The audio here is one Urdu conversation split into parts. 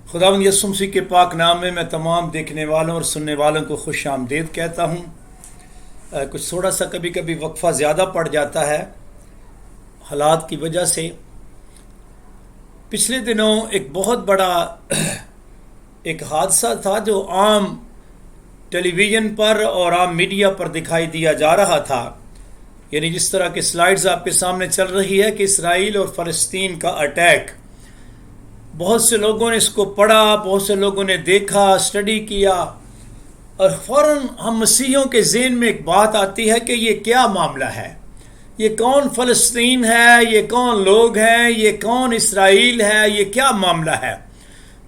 خداوند یسوع مسیح کے پاک نام میں تمام دیکھنے والوں اور سننے والوں کو خوش آمدید کہتا ہوں۔ کچھ تھوڑا سا کبھی کبھی وقفہ زیادہ پڑ جاتا ہے حالات کی وجہ سے۔ پچھلے دنوں ایک بہت بڑا ایک حادثہ تھا جو عام ٹیلی ویژن پر اور عام میڈیا پر دکھائی دیا جا رہا تھا، یعنی جس طرح کی سلائیڈز آپ کے سامنے چل رہی ہے کہ اسرائیل اور فلسطین کا اٹیک۔ بہت سے لوگوں نے اس کو پڑھا، بہت سے لوگوں نے دیکھا، اسٹڈی کیا، اور فوراً ہم مسیحیوں کے ذہن میں ایک بات آتی ہے کہ یہ کیا معاملہ ہے، یہ کون فلسطین ہے، یہ کون لوگ ہیں، یہ کون اسرائیل ہے، یہ کیا معاملہ ہے،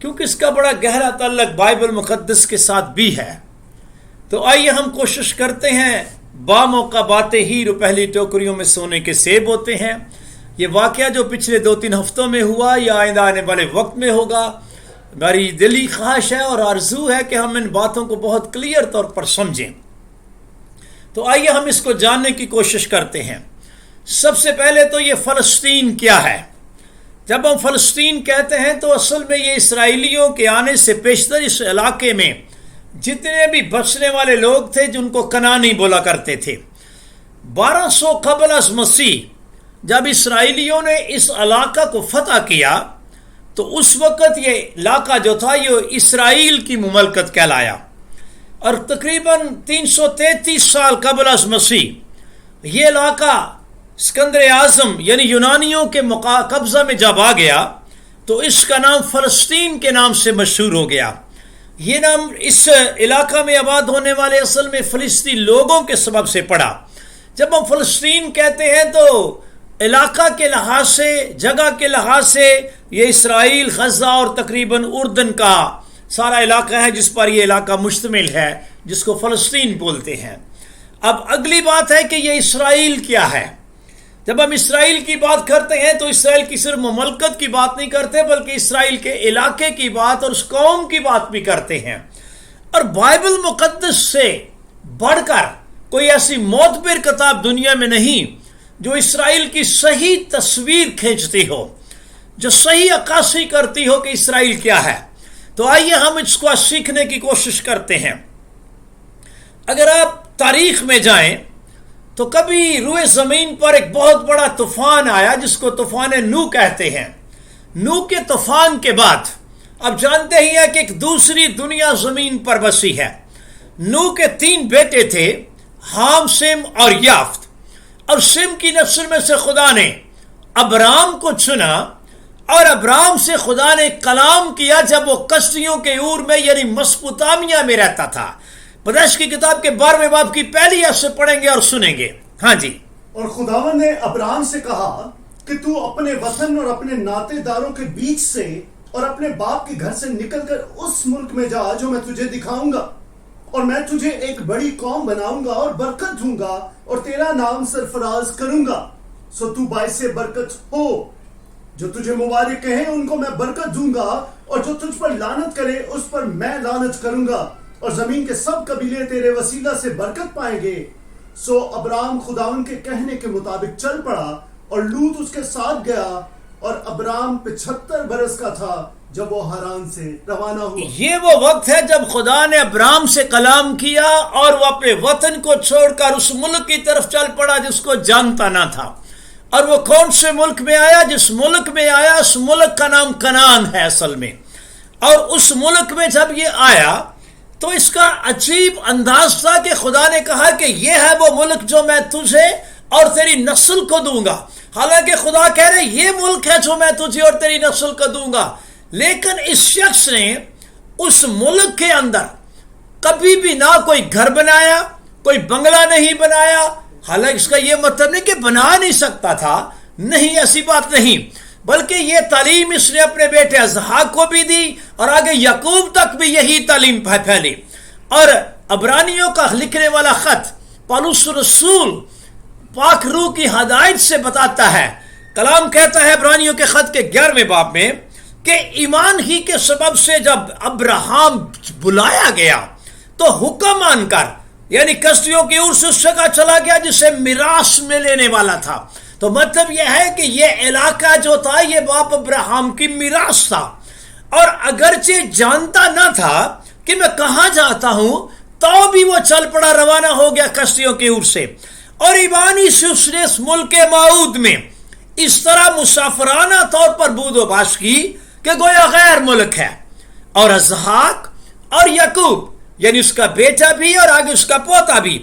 کیونکہ اس کا بڑا گہرا تعلق بائبل مقدس کے ساتھ بھی ہے۔ تو آئیے ہم کوشش کرتے ہیں، باموقع باتیں ہی پہلی ٹوکریوں میں سونے کے سیب ہوتے ہیں۔ یہ واقعہ جو پچھلے 2-3 ہفتوں میں ہوا یا آئندہ آنے والے وقت میں ہوگا، میری دلی خواہش ہے اور آرزو ہے کہ ہم ان باتوں کو بہت کلیئر طور پر سمجھیں۔ تو آئیے ہم اس کو جاننے کی کوشش کرتے ہیں۔ سب سے پہلے تو یہ فلسطین کیا ہے؟ جب ہم فلسطین کہتے ہیں تو اصل میں یہ اسرائیلیوں کے آنے سے پیشتر اس علاقے میں جتنے بھی بسنے والے لوگ تھے جن کو کنانی بولا کرتے تھے۔ 1200 قبل از مسیح جب اسرائیلیوں نے اس علاقہ کو فتح کیا تو اس وقت یہ علاقہ جو تھا یہ اسرائیل کی مملکت کہلایا، اور تقریباً 333 سال قبل از مسیح یہ علاقہ اسکندر اعظم یعنی یونانیوں کے قبضہ میں جب آ گیا تو اس کا نام فلسطین کے نام سے مشہور ہو گیا۔ یہ نام اس علاقہ میں آباد ہونے والے اصل میں فلسطین لوگوں کے سبب سے پڑا۔ جب ہم فلسطین کہتے ہیں تو علاقہ کے لحاظ سے، جگہ کے لحاظ سے یہ اسرائیل، غزہ اور تقریباً اردن کا سارا علاقہ ہے جس پر یہ علاقہ مشتمل ہے، جس کو فلسطین بولتے ہیں۔ اب اگلی بات ہے کہ یہ اسرائیل کیا ہے؟ جب ہم اسرائیل کی بات کرتے ہیں تو اسرائیل کی صرف مملکت کی بات نہیں کرتے بلکہ اسرائیل کے علاقے کی بات اور اس قوم کی بات بھی کرتے ہیں۔ اور بائبل مقدس سے بڑھ کر کوئی ایسی معتبر کتاب دنیا میں نہیں جو اسرائیل کی صحیح تصویر کھینچتی ہو، جو صحیح عکاسی کرتی ہو کہ اسرائیل کیا ہے۔ تو آئیے ہم اس کو سیکھنے کی کوشش کرتے ہیں۔ اگر آپ تاریخ میں جائیں تو کبھی روئے زمین پر ایک بہت بڑا طوفان آیا جس کو طوفان نوح کہتے ہیں۔ نوح کے طوفان کے بعد اب جانتے ہی ہیں کہ ایک دوسری دنیا زمین پر بسی ہے۔ نوح کے 3 بیٹے تھے، حام، سم اور یافت، اور سم کی نسل میں سے خدا نے ابرام کو چنا اور ابرام سے خدا نے کلام کیا جب وہ کشتیوں کے اور میں یعنی مسپوتامیہ میں رہتا تھا۔ پیدائش کی کتاب کے 12ویں باب کی پہلی آیت سے پڑھیں گے اور سنیں گے۔ ہاں جی۔ اور خداوند نے ابرام سے کہا کہ تو اپنے وطن اور اپنے ناطے داروں کے بیچ سے اور اپنے باپ کے گھر سے نکل کر اس ملک میں جا جو میں تجھے دکھاؤں گا، اور میں تجھے ایک بڑی قوم بناؤں گا اور برکت دوں گا اور تیرا نام سرفراز کروں گا، سو تو باعث برکت ہو۔ جو تجھے مبارک کہیں ان کو میں برکت دوں گا، اور جو تجھ پر لعنت کرے اس پر میں لعنت کروں گا، اور زمین کے سب قبیلے تیرے وسیلہ سے برکت پائیں گے۔ سو ابرام خداوند کے کہنے کے مطابق چل پڑا، اور لوط اس کے ساتھ گیا، اور ابرام 75 برس کا تھا جب وہ حران سے روانہ ہوا۔ یہ وہ وقت ہے جب خدا نے ابرام سے کلام کیا اور وہ اپنے وطن کو چھوڑ کر اس ملک کی طرف چل پڑا جس کو جانتا نہ تھا۔ اور وہ کون سے ملک میں آیا؟ جس ملک میں آیا اس ملک کا نام کنعان ہے اصل میں۔ اور اس ملک میں جب یہ آیا تو اس کا عجیب انداز تھا کہ خدا نے کہا کہ یہ ہے وہ ملک جو میں تجھے اور تیری نسل کو دوں گا۔ حالانکہ خدا کہہ رہے یہ ملک ہے جو میں تجھے اور تیری نسل کو دوں گا، لیکن اس شخص نے اس ملک کے اندر کبھی بھی نہ کوئی گھر بنایا، کوئی بنگلہ نہیں بنایا۔ حالانکہ اس کا یہ مطلب نہیں کہ بنا نہیں سکتا تھا، نہیں، ایسی بات نہیں، بلکہ یہ تعلیم اس نے اپنے بیٹے اسحاق کو بھی دی اور آگے یعقوب تک بھی یہی تعلیم پھیلی۔ اور عبرانیوں کا لکھنے والا خط پولس رسول پاک روح کی ہدایت سے بتاتا ہے، کلام کہتا ہے عبرانیوں کے خط کے 11ویں باب میں کہ ایمان ہی کے سبب سے جب ابراہم بلایا گیا تو حکم مان کر یعنی کشتیوں کی اور سے اس جگہ چلا گیا جسے میراث میں لینے والا تھا۔ تو مطلب یہ ہے کہ یہ علاقہ جو تھا یہ باپ ابراہم کی میراث تھا۔ اور اگرچہ جانتا نہ تھا کہ میں کہاں جاتا ہوں تو بھی وہ چل پڑا، روانہ ہو گیا کشتیوں کے اور سے، اور ایوانی سے اس نے اس ملک موعود میں اس طرح مسافرانہ طور پر بود و باش کی کہ گویا غیر ملک ہے۔ اور اسحاق اور یعقوب یعنی اس کا بیٹا بھی اور آگے اس کا پوتا بھی،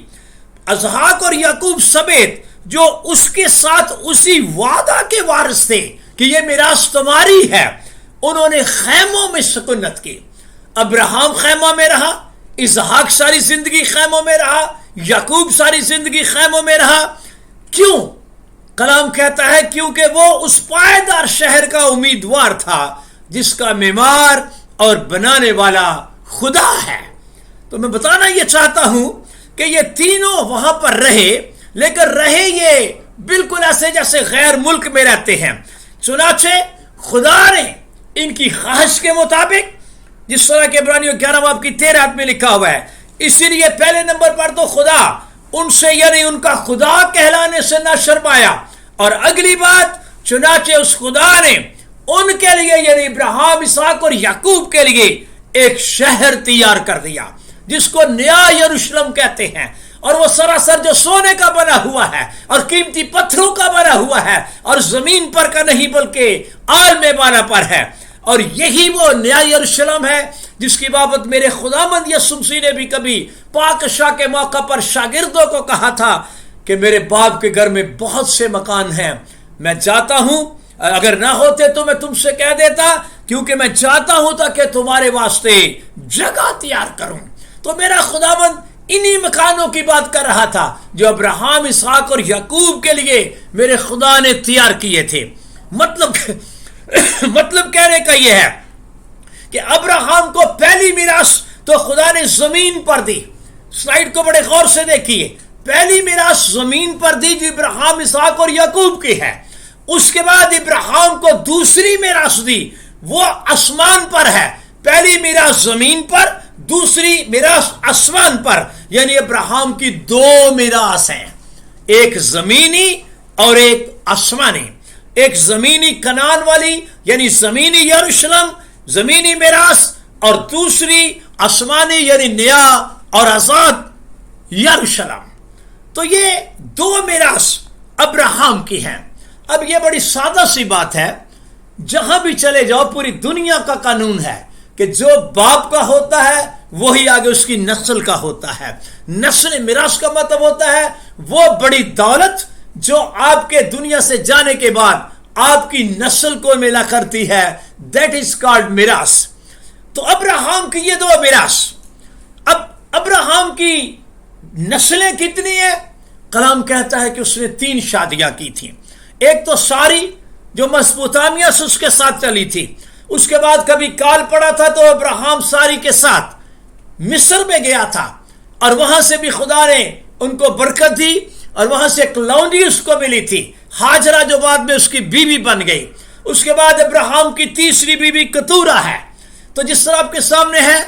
اسحاق اور یعقوب سمیت جو اس کے ساتھ اسی وعدہ کے وارث تھے کہ یہ میراث تمہاری ہے، انہوں نے خیموں میں سکونت کی۔ ابراہم خیمہ میں رہا، اسحاق ساری زندگی خیموں میں رہا، یعقوب ساری زندگی خیموں میں رہا۔ کیوں؟ کلام کہتا ہے کیونکہ وہ اس پائیدار شہر کا امیدوار تھا جس کا معمار اور بنانے والا خدا ہے۔ تو میں بتانا یہ چاہتا ہوں کہ یہ تینوں وہاں پر رہے، لیکن رہے یہ بالکل ایسے جیسے غیر ملک میں رہتے ہیں۔ چنانچہ خدا نے ان کی خواہش کے مطابق، جس طرح کہ عبرانیوں 11 باب کی 13 میں لکھا ہوا ہے، اسی لیے پہلے نمبر پر تو خدا ان سے یعنی ان کا خدا کہلانے سے نہ شرمایا، اور اگلی بات چنانچہ اس خدا نے ان کے لیے یعنی ابراہیم، اسحاق اور یعقوب کے لیے ایک شہر تیار کر دیا جس کو نیا یروشلم کہتے ہیں، اور وہ سراسر جو سونے کا بنا ہوا ہے اور قیمتی پتھروں کا بنا ہوا ہے اور زمین پر کا نہیں بلکہ عالم بالا پر ہے۔ اور یہی وہ نیا یروشلم ہے جس کی بابت میرے خداوند یسوع مسیح نے بھی کبھی پاک شاہ کے موقع پر شاگردوں کو کہا تھا کہ میرے باپ کے گھر میں بہت سے مکان ہیں، میں جاتا ہوں، اگر نہ ہوتے تو میں تم سے کہہ دیتا، کیونکہ میں جاتا ہوں تاکہ تمہارے واسطے جگہ تیار کروں۔ تو میرا خداوند انہی مکانوں کی بات کر رہا تھا جو ابراہیم، اسحاق اور یعقوب کے لیے میرے خدا نے تیار کیے تھے۔ مطلب کہنے کا یہ ہے کہ ابراہیم کو پہلی میراث تو خدا نے زمین پر دی۔ سلائیڈ کو بڑے غور سے دیکھیے، پہلی میراث زمین پر دی جو ابراہیم، اسحاق اور یعقوب کی ہے۔ اس کے بعد ابراہیم کو دوسری میراث دی، وہ آسمان پر ہے۔ پہلی میراث زمین پر، دوسری میراث آسمان پر، یعنی ابراہیم کی دو میراث ہیں، ایک زمینی اور ایک آسمانی۔ ایک زمینی کنعان والی یعنی زمینی یروشلم، زمینی میراث، اور دوسری آسمانی یعنی نیا اور آزاد یروشلم۔ تو یہ دو میراث ابراہیم کی ہیں۔ اب یہ بڑی سادہ سی بات ہے، جہاں بھی چلے جاؤ پوری دنیا کا قانون ہے کہ جو باپ کا ہوتا ہے وہی آگے اس کی نسل کا ہوتا ہے۔ نسل میراث کا مطلب ہوتا ہے وہ بڑی دولت جو آپ کے دنیا سے جانے کے بعد آپ کی نسل کو ملا کرتی ہے، دیٹ از کالڈ میراث۔ تو ابراہیم کی یہ دو میراث۔ اب ابراہیم کی نسلیں کتنی ہیں؟ کلام کہتا ہے کہ اس نے 3 شادیاں کی تھیں۔ ایک تو ساری جو مسپوتامیہ سے اس کے ساتھ چلی تھی، اس کے بعد کبھی کال پڑا تھا تو ابراہیم ساری کے ساتھ مصر میں گیا تھا، اور وہاں سے بھی خدا نے ان کو برکت دی، اور وہاں سے ایک لونڈی اس کو ملی تھی، ہاجرہ، جو بعد میں اس کی بیوی بن گئی۔ اس کے بعد ابراہیم کی تیسری بیوی کتورہ ہے۔ تو جس طرح آپ کے سامنے ہے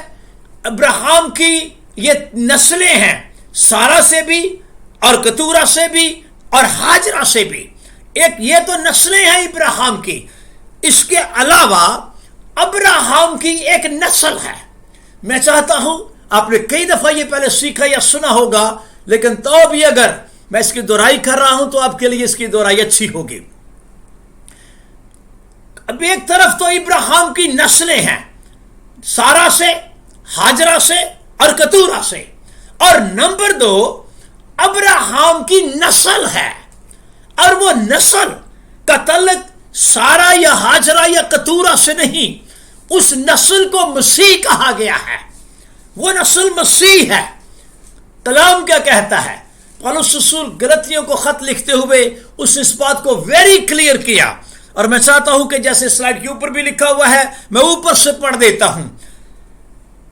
ابراہیم کی یہ نسلیں ہیں، سارا سے بھی اور کتورہ سے بھی اور ہاجرہ سے بھی۔ ایک یہ تو نسلیں ہیں ابراہیم کی۔ اس کے علاوہ ابراہیم کی ایک نسل ہے۔ میں چاہتا ہوں، آپ نے کئی دفعہ یہ پہلے سیکھا یا سنا ہوگا، لیکن تو بھی اگر میں اس کی دہرائی کر رہا ہوں تو آپ کے لیے اس کی دہرائی اچھی ہوگی۔ اب ایک طرف تو ابراہیم کی نسلیں ہیں، سارا سے، ہاجرہ سے اور کتورہ سے، اور نمبر 2 ابراہیم کی نسل ہے، اور وہ نسل کا تعلق سارا یا ہاجرہ یا کتورہ سے نہیں، اس نسل کو مسیح کہا گیا ہے۔ وہ نسل مسیح ہے۔ کلام کیا کہتا ہے؟ پولس رسول گلتیوں کو خط لکھتے ہوئے اس بات کو ویری کلیئر کیا، اور میں چاہتا ہوں کہ جیسے سلائیڈ کے اوپر بھی لکھا ہوا ہے میں اوپر سے پڑھ دیتا ہوں۔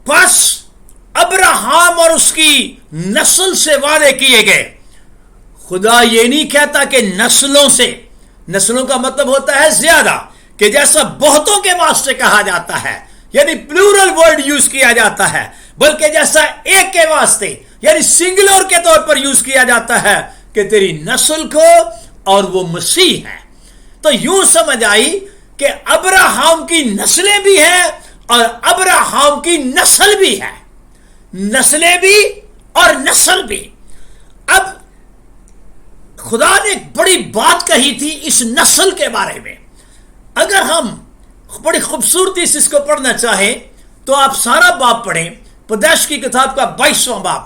پس ابراہیم اور اس کی نسل سے وعدے کیے گئے۔ خدا یہ نہیں کہتا کہ نسلوں سے، نسلوں کا مطلب ہوتا ہے زیادہ، کہ جیسا بہتوں کے واسطے کہا جاتا ہے یعنی پلورل ورڈ یوز کیا جاتا ہے، بلکہ جیسا ایک کے واسطے یعنی سنگولر کے طور پر یوز کیا جاتا ہے کہ تیری نسل کو، اور وہ مسیح ہے۔ تو یوں سمجھ آئی کہ ابراہام کی نسلیں بھی ہیں اور ابراہام کی نسل بھی ہے، نسلیں بھی اور نسل بھی۔ اب خدا نے ایک بڑی بات کہی تھی اس نسل کے بارے میں۔ اگر ہم بڑی خوبصورتی سے اس کو پڑھنا چاہیں تو آپ سارا باب پڑھیں، پیدائش کی کتاب کا 22واں باب۔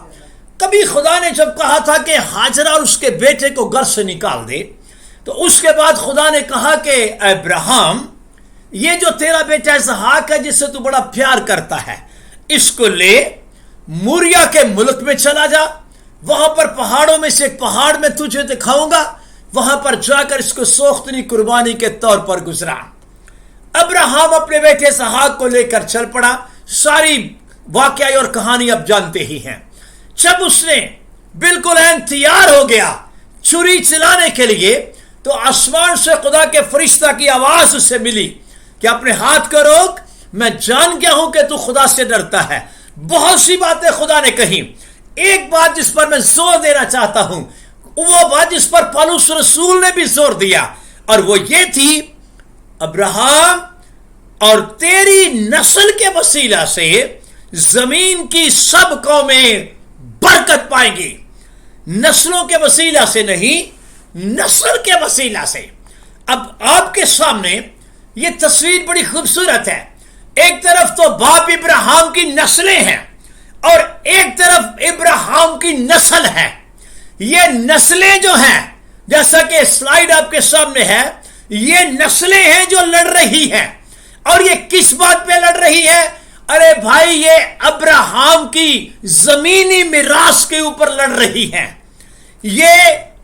کبھی خدا نے جب کہا تھا کہ ہاجرہ اور اس کے بیٹے کو گھر سے نکال دے، تو اس کے بعد خدا نے کہا کہ ابراہم، یہ جو تیرا بیٹا اسحاق ہے جس سے تو بڑا پیار کرتا ہے، اس کو لے موریا کے ملک میں چلا جا، وہاں پر پہاڑوں میں سے ایک پہاڑ میں تجھے دکھاؤں گا، وہاں پر جا کر اس کو سوختنی قربانی کے طور پر گزرا۔ ابراہم اپنے بیٹے اسحاق کو لے کر چل پڑا۔ ساری واقعہ اور کہانی اب جانتے ہی ہیں۔ جب اس نے بالکل تیار ہو گیا چھری چلانے کے لیے، تو آسمان سے خدا کے فرشتہ کی آواز اسے ملی کہ اپنے ہاتھ کو روک، میں جان گیا ہوں کہ تو خدا سے ڈرتا ہے۔ بہت سی باتیں خدا نے کہیں، ایک بات جس پر میں زور دینا چاہتا ہوں، وہ بات جس پر پولس رسول نے بھی زور دیا، اور وہ یہ تھی، ابراہم اور تیری نسل کے وسیلہ سے زمین کی سب قومیں برکت پائیں گی۔ نسلوں کے وسیلہ سے نہیں، نسل کے وسیلہ سے۔ اب آپ کے سامنے یہ تصویر بڑی خوبصورت ہے۔ ایک طرف تو باپ ابراہم کی نسلیں ہیں اور ایک طرف ابراہم کی نسل ہے۔ یہ نسلیں جو ہیں، جیسا کہ سلائیڈ آپ کے سامنے ہے، یہ نسلیں ہیں جو لڑ رہی ہیں۔ اور یہ کس بات پہ لڑ رہی ہے؟ ارے بھائی، یہ ابراہم کی زمینی میراث کے اوپر لڑ رہی ہیں۔ یہ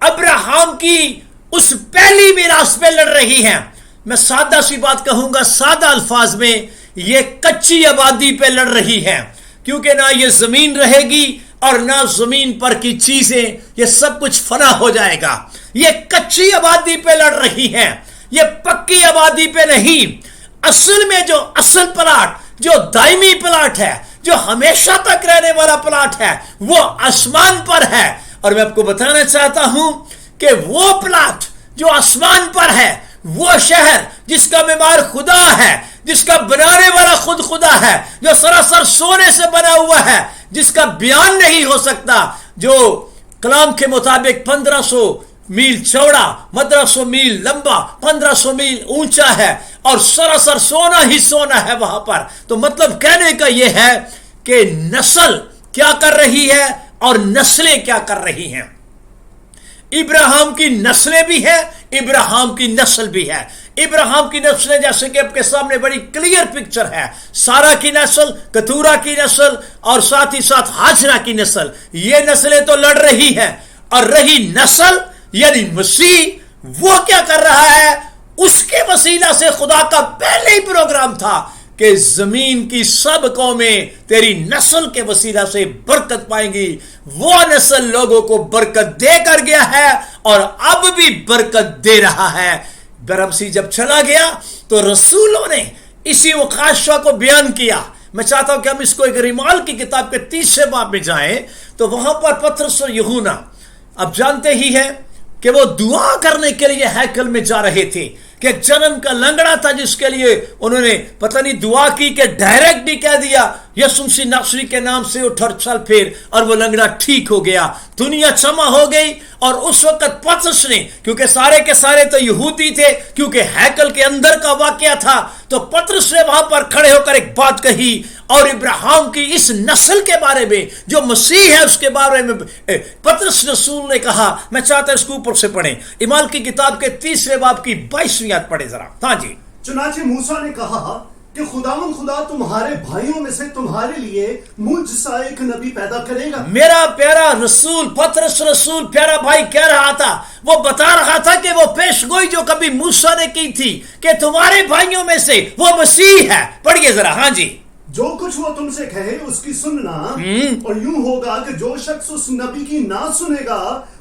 ابراہم کی اس پہلی میراث پہ لڑ رہی ہیں۔ میں سادہ سی بات کہوں گا، سادہ الفاظ میں، یہ کچی آبادی پہ لڑ رہی ہے، کیونکہ نہ یہ زمین رہے گی اور نہ زمین پر کی چیزیں، یہ سب کچھ فنا ہو جائے گا۔ یہ کچی آبادی پہ لڑ رہی ہیں، یہ پکی آبادی پہ نہیں۔ اصل میں جو اصل پلاٹ، جو دائمی پلاٹ ہے، جو ہمیشہ تک رہنے والا پلاٹ ہے، وہ آسمان پر ہے۔ اور میں آپ کو بتانا چاہتا ہوں کہ وہ پلاٹ جو آسمان پر ہے، وہ شہر جس کا معمار خدا ہے، جس کا بنانے والا خود خدا ہے، جو سراسر سونے سے بنا ہوا ہے، جس کا بیان نہیں ہو سکتا، جو کلام کے مطابق 1500 میل چوڑا، 1500 میل لمبا، 1500 میل اونچا ہے، اور سراسر سونا ہی سونا ہے وہاں پر۔ تو مطلب کہنے کا یہ ہے کہ نسل کیا کر رہی ہے اور نسلیں کیا کر رہی ہیں۔ ابراہم کی نسلیں بھی ہیں، ابراہم کی نسل بھی ہے۔ ابراہم کی نسلیں جیسے کہ آپ کے سامنے بڑی کلیئر پکچر ہے، سارا کی نسل، کتورا کی نسل، اور ساتھ ہی ساتھ ہاجرہ کی نسل۔ یہ نسلیں تو لڑ رہی ہیں، اور رہی نسل یعنی مسیح، وہ کیا کر رہا ہے؟ اس کے وسیلہ سے خدا کا پہلے ہی پروگرام تھا کہ زمین کی سب قومیں تیری نسل کے وسیلہ سے برکت پائیں گی۔ وہ نسل لوگوں کو برکت دے کر گیا ہے اور اب بھی برکت دے رہا ہے۔ برمسی جب چلا گیا تو رسولوں نے اسی مخاشفہ کو بیان کیا۔ میں چاہتا ہوں کہ ہم اس کو ایک رمال کی کتاب کے 30 باب میں جائیں تو وہاں پر پطرس اور یوحنا، اب جانتے ہی ہیں کہ وہ دعا کرنے کے لیے ہیکل میں جا رہے تھے، کہ ایک جنم کا لنگڑا تھا جس کے لیے انہوں نے پتہ نہیں دعا کی کہ ڈائریکٹ بھی کہہ دیا یسوع مسیح ناصری کے نام سے اٹھ اور چل پھر، اور وہ لنگڑا ٹھیک ہو گیا۔ دنیا جمع ہو گئی، اور اس وقت پطرس نے، کیونکہ سارے کے سارے تو یہودی تھے، کیونکہ ہیکل کے اندر کا واقعہ تھا، تو پطرس نے وہاں پر کھڑے ہو کر ایک بات کہی، اور ابراہیم کی اس نسل کے بارے میں جو مسیح ہے اس کے بارے میں پطرس رسول نے کہا۔ میں چاہتا ہوں اس کو اوپر سے پڑھیں، اعمال کی کتاب کے 30 باب کی 22ویں آیت پڑھیں ذرا۔ ہاں جی۔ چنانچہ موسیٰ نے کہا کہ خداوند خدا تمہارے بھائیوں میں سے تمہارے لیے مجھ سا ایک نبی پیدا کرے گا۔ میرا پیارا رسول پطرس رسول پیارا بھائی کہہ رہا تھا، وہ بتا رہا تھا کہ وہ پیش گوئی جو کبھی موسیٰ نے کی تھی کہ تمہارے بھائیوں میں سے وہ مسیح ہے۔ پڑھیے ذرا۔ ہاں جی۔ جو کچھ وہ تم سے کہے اس کی سننا، اور یوں ہوگا کہ جو شخص اس نبی کی نہ سنے گا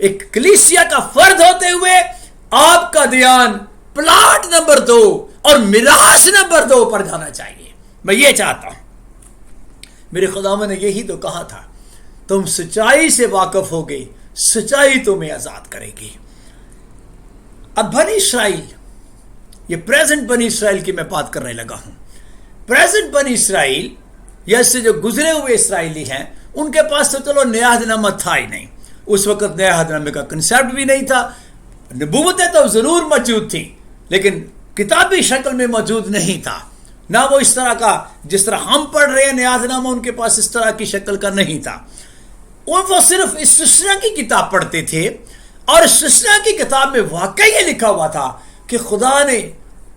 ایک کلیسیا کا فرد ہوتے ہوئے آپ کا دھیان پلاٹ نمبر 2 اور میراث نمبر 2 پر جانا چاہیے. میں یہ چاہتا ہوں. میرے خداوند نے یہی تو کہا تھا, تم سچائی سے واقف ہوگے, سچائی تمہیں آزاد کرے گی. اب بنی اسرائیل, یہ پریزنٹ بنی اسرائیل کی میں بات کرنے لگا ہوں. پریزنٹ بنی اسرائیل یا اس سے جو گزرے ہوئے اسرائیلی ہیں, ان کے پاس تو چلو نیا عہد نامہ تھا ہی نہیں. اس وقت نیا عہد نامے کا کنسیپٹ بھی نہیں تھا. نبوتیں تو ضرور موجود تھیں لیکن کتابی شکل میں موجود نہیں تھا. نہ وہ اس طرح کا جس طرح ہم پڑھ رہے ہیں نیا عہد نامہ ان کے پاس اس طرح کی شکل کا نہیں تھا. وہ صرف استثنا کی کتاب پڑھتے تھے, اور استثنا کی کتاب میں واقعی یہ لکھا ہوا تھا کہ خدا نے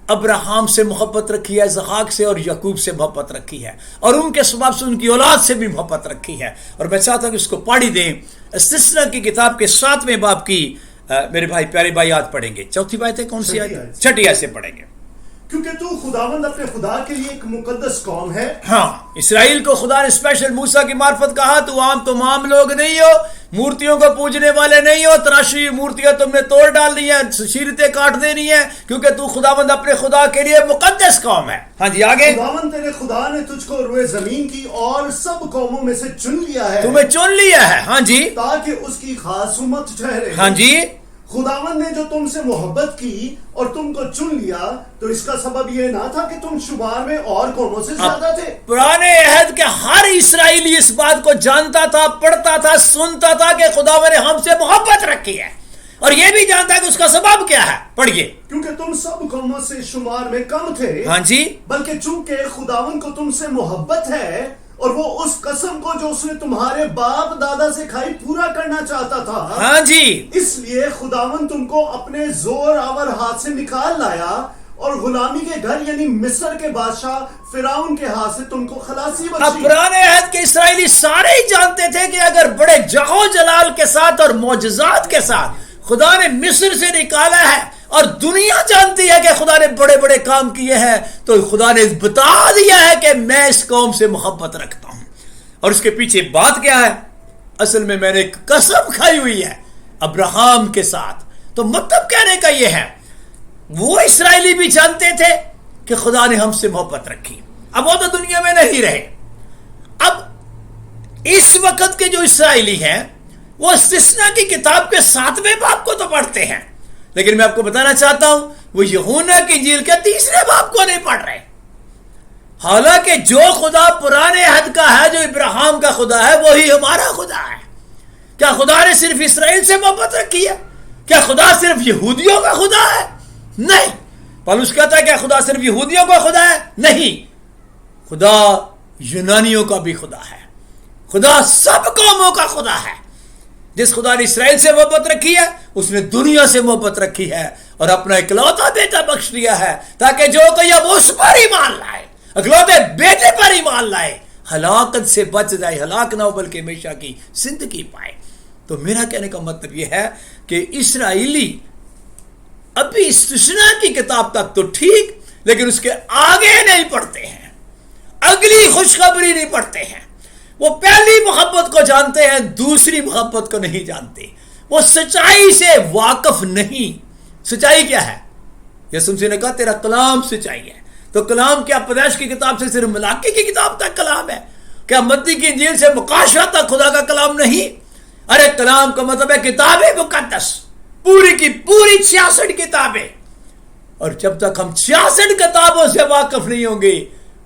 ابراہم سے محبت رکھی ہے, اسحاق سے اور یعقوب سے محبت رکھی ہے, اور ان کے سبب سے ان کی اولاد سے بھی محبت رکھی ہے. اور میں چاہتا ہوں کہ اس کو پڑھ دیں. استثنا کی کتاب کے 7ویں باب کی میرے بھائی پیارے بھائی یاد پڑھیں گے. چوتھی بات ہے کون سی آیت؟ 6 آیت سے پڑھیں گے. کیونکہ تو خداوند اپنے خدا کے لیے ایک مقدس قوم ہے. ہاں, اسرائیل کو خدا نے اسپیشل موسیٰ کی معرفت کہا, تو عام لوگ نہیں ہو, مورتیوں کو پوجنے والے نہیں ہو, تراشی مورتیاں تم نے توڑ ڈالنی ہیں, شیرتیں کاٹ دینی ہیں, کیونکہ تو خداوند اپنے خدا کے لیے مقدس قوم ہے. ہاں جی آگے. خداوند تیرے خدا نے تجھ کو روئے زمین کی اور سب قوموں میں سے چن لیا ہے, تمہیں چن لیا ہے. ہاں جی, تاکہ اس کی خاص امت ٹھہرے. ہاں جی. خداوند نے جو تم سے محبت کی اور تم کو چن لیا, تو اس کا سبب یہ نہ تھا کہ تم شمار میں اور قوموں سے زیادہ تھے. پرانے عہد کے ہر اسرائیلی اس بات کو جانتا تھا, پڑھتا تھا, سنتا تھا کہ خداوند نے ہم سے محبت رکھی ہے, اور یہ بھی جانتا ہے کہ اس کا سبب کیا ہے. پڑھیے. کیونکہ تم سب قوموں سے شمار میں کم تھے. ہاں جی. بلکہ چونکہ خداوند کو تم سے محبت ہے, اور وہ اس قسم کو جو اس نے تمہارے باپ دادا سے کھائی پورا کرنا چاہتا تھا. ہاں جی. اس لیے خداوند تم کو اپنے زور آور ہاتھ سے نکال لایا, اور غلامی کے گھر یعنی مصر کے بادشاہ فرعون کے ہاتھ سے تم کو خلاصی بخشی. اب پرانے عہد کے اسرائیلی سارے ہی جانتے تھے کہ اگر بڑے جاہو جلال کے ساتھ اور معجزات کے ساتھ خدا نے مصر سے نکالا ہے, اور دنیا جانتی ہے کہ خدا نے بڑے بڑے کام کیے ہیں, تو خدا نے بتا دیا ہے کہ میں اس قوم سے محبت رکھتا ہوں. اور اس کے پیچھے بات کیا ہے؟ اصل میں نے ایک قسم کھائی ہوئی ہے ابراہم کے ساتھ. تو مطلب کہنے کا یہ ہے, وہ اسرائیلی بھی جانتے تھے کہ خدا نے ہم سے محبت رکھی. اب وہ تو دنیا میں نہیں رہے. اب اس وقت کے جو اسرائیلی ہیں وہ استثنا کی کتاب کے 7ویں باب کو تو پڑھتے ہیں, لیکن میں آپ کو بتانا چاہتا ہوں وہ یوحنا کی انجیل کے 3 باب کو نہیں پڑھ رہے. حالانکہ جو خدا پرانے عہد کا ہے, جو ابراہیم کا خدا ہے, وہی ہمارا خدا ہے. کیا خدا نے صرف اسرائیل سے محبت رکھی ہے؟ کیا خدا صرف یہودیوں کا خدا ہے؟ نہیں. پولس کہتا ہے کیا خدا صرف یہودیوں کا خدا ہے؟ نہیں. خدا یونانیوں کا بھی خدا ہے. خدا سب قوموں کا خدا ہے. جس خدا نے اسرائیل سے محبت رکھی ہے, اس نے دنیا سے محبت رکھی ہے, اور اپنا اکلوتا بیٹا بخش دیا ہے, تاکہ جو کوئی اب اس پر ایمان لائے, اکلوتے بیٹے پر ایمان لائے, ہلاکت سے بچ جائے, ہلاک نہ ہو بلکہ ہمیشہ کی زندگی پائے. تو میرا کہنے کا مطلب یہ ہے کہ اسرائیلی ابھی استثنا کی کتاب تک تو ٹھیک, لیکن اس کے آگے نہیں پڑھتے ہیں, اگلی خوشخبری نہیں پڑھتے ہیں. وہ پہلی محبت کو جانتے ہیں, دوسری محبت کو نہیں جانتے. وہ سچائی سے واقف نہیں. سچائی کیا ہے؟ یسوع مسیح نے کہا تیرا کلام سچائی ہے. تو کلام کیا پیدائش کی کتاب سے صرف ملاکی کی کتاب تک کلام ہے؟ کیا متی کی انجیل سے مکاشفہ تک خدا کا کلام نہیں؟ ارے کلام کا مطلب ہے کتاب مقدس, پوری کی پوری 66 کتابیں. اور جب تک ہم 66 کتابوں سے واقف نہیں ہوں گے,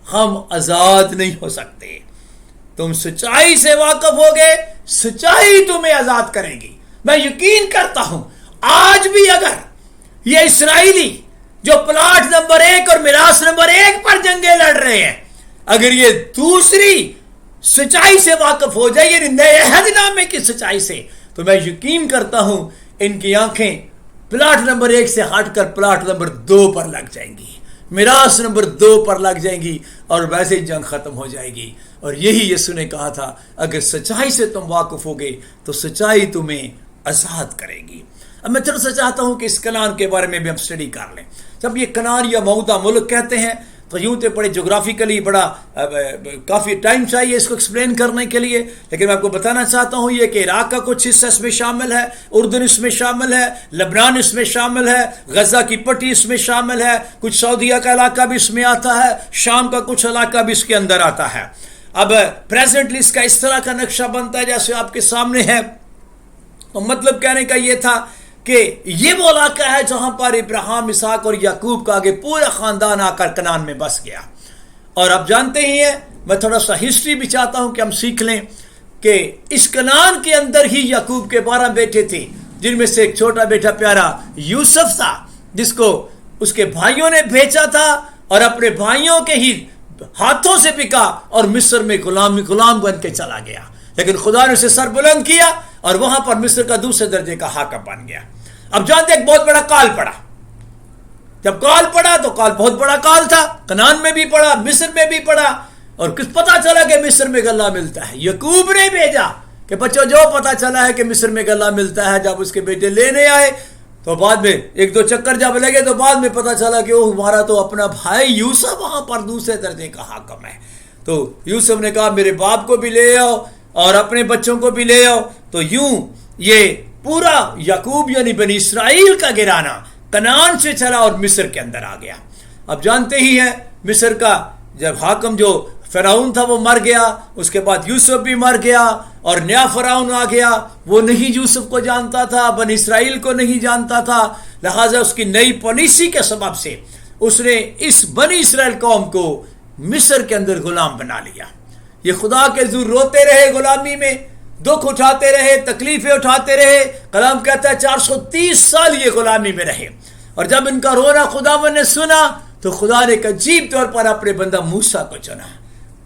ہم آزاد نہیں ہو سکتے. تم سچائی سے واقف ہوگے, سچائی تمہیں آزاد کرے گی. میں یقین کرتا ہوں آج بھی اگر یہ اسرائیلی جو پلاٹ نمبر 1 اور میراث نمبر 1 پر جنگیں لڑ رہے ہیں, اگر یہ دوسری سچائی سے واقف ہو جائے, یعنی نئے عہد نامے کی سچائی سے, تو میں یقین کرتا ہوں ان کی آنکھیں پلاٹ نمبر 1 سے ہٹ کر پلاٹ نمبر 2 پر لگ جائیں گی, میراث نمبر 2 پر لگ جائیں گی, اور ویسے ہی جنگ ختم ہو جائے گی. اور یہی یسوع نے کہا تھا اگر سچائی سے تم واقف ہوگے تو سچائی تمہیں آزاد کرے گی. اب میں تھوڑا سا چاہتا ہوں کہ اس کنعان کے بارے میں بھی ہم اسٹڈی کر لیں. جب یہ کنعان یا موعودہ ملک کہتے ہیں تو یوں تو بڑے جغرافیکلی بڑا کافی ٹائم چاہیے اس کو ایکسپلین کرنے کے لیے، لیکن میں آپ کو بتانا چاہتا ہوں یہ کہ عراق کا کچھ حصہ اس میں شامل ہے، اردن اس میں شامل ہے، لبنان اس میں شامل ہے، غزہ کی پٹی اس میں شامل ہے، کچھ سعودیہ کا علاقہ بھی اس میں آتا ہے، شام کا کچھ علاقہ بھی اس کے اندر آتا ہے۔ اب پریزنٹلی اس کا اس طرح کا نقشہ بنتا ہے جیسے آپ کے سامنے ہے۔ تو مطلب کہنے کا یہ تھا کہ یہ وہ علاقہ ہے جہاں پر ابراہیم، اسحاق اور یعقوب کا آگے پورا خاندان آ کر کنعان میں بس گیا۔ اور آپ جانتے ہی ہیں، میں تھوڑا سا ہسٹری بھی چاہتا ہوں کہ ہم سیکھ لیں کہ اس کنعان کے اندر ہی یعقوب کے 12 بیٹے تھے، جن میں سے ایک چھوٹا بیٹا پیارا یوسف تھا، جس کو اس کے بھائیوں نے بھیجا تھا اور اپنے بھائیوں کے ہی ہاتھوں سے بکا اور مصر میں غلام بن کے چلا گیا، لیکن خدا نے اسے سر بلند کیا اور وہاں پر مصر کا دوسرے درجے کا حاکم بن گیا۔ اب جانتے ایک بہت بڑا کال پڑا، جب کال پڑا تو کال بہت بڑا کال تھا، کنعان میں بھی پڑا، مصر میں بھی پڑا، اور کس پتا چلا کہ مصر میں غلہ ملتا ہے؟ یعقوب نے بھیجا کہ بچوں جو پتا چلا ہے کہ مصر میں غلہ ملتا ہے، جب اس کے بیٹے لینے آئے تو بعد میں ایک دو چکر جب لگے تو بعد میں پتا چلا کہ وہ ہمارا تو اپنا بھائی یوسف وہاں پر دوسرے درجے کا حاکم ہے۔ تو یوسف نے کہا میرے باپ کو بھی لے آؤ اور اپنے بچوں کو بھی لے آؤ۔ تو یوں یہ پورا یعقوب یعنی بنی اسرائیل کا گھرانہ کنعان سے چلا اور مصر کے اندر آ گیا۔ اب جانتے ہی ہیں مصر کا جب حاکم جو فرعون تھا وہ مر گیا، اس کے بعد یوسف بھی مر گیا اور نیا فرعون آ گیا، وہ نہیں یوسف کو جانتا تھا، بنی اسرائیل کو نہیں جانتا تھا، لہٰذا اس کی نئی پالیسی کے سبب سے اس نے اس بنی اسرائیل قوم کو مصر کے اندر غلام بنا لیا۔ یہ خدا کے حضور روتے رہے غلامی میں، دکھ اٹھاتے رہے، تکلیفیں اٹھاتے رہے۔ کلام کہتا ہے 430 سال یہ غلامی میں رہے، اور جب ان کا رونا خداوند نے سنا تو خدا نے ایک عجیب طور پر اپنے بندہ موسیٰ کو چنا۔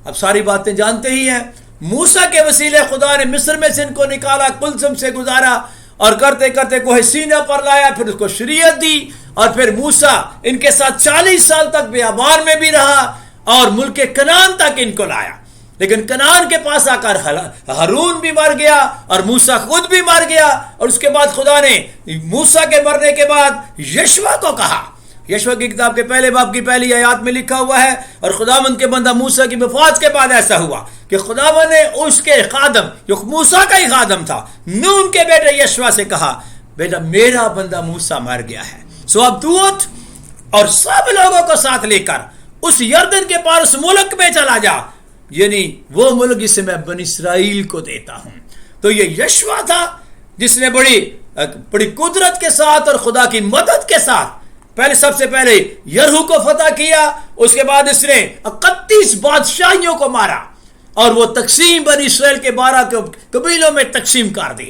اب ساری باتیں جانتے ہی ہیں، موسیٰ کے وسیلے خدا نے مصر میں سے ان کو نکالا، کلثم سے گزارا، اور کرتے کرتے کوہ سینا پر لایا، پھر اس کو شریعت دی، اور پھر موسیٰ ان کے ساتھ 40 سال تک بیابان میں بھی رہا اور ملک کنعان تک ان کو لایا۔ لیکن کنعان کے پاس آ کر ہارون بھی مر گیا اور موسیٰ خود بھی مر گیا، اور اس کے بعد خدا نے موسیٰ کے مرنے کے بعد یشوع کو کہا۔ یشوع کی کتاب کے پہلے باب کی پہلی آیات میں لکھا ہوا ہے، اور خداوند کے بندہ موسیٰ کی وفات کے بعد ایسا ہوا کہ خداوند نے اس کے خادم جو موسیٰ کا ہی خادم تھا نون کے بیٹے یشوع سے کہا بیٹا میرا بندہ موسیٰ مر گیا ہے، سو اب تو اٹھ اور سب لوگوں کو ساتھ لے کر اس یردن کے پار اس ملک میں چلا جا، یعنی وہ ملک جسے میں بنی اسرائیل کو دیتا ہوں۔ تو یہ یشوع تھا جس نے بڑی قدرت کے ساتھ اور خدا کی مدد کے ساتھ سب سے پہلے یرہو کو فتح کیا، اس کے بعد اس نے 31 بادشاہیوں کو مارا اور وہ تقسیم بنی اسرائیل کے 12 قبیلوں میں تقسیم کر دی۔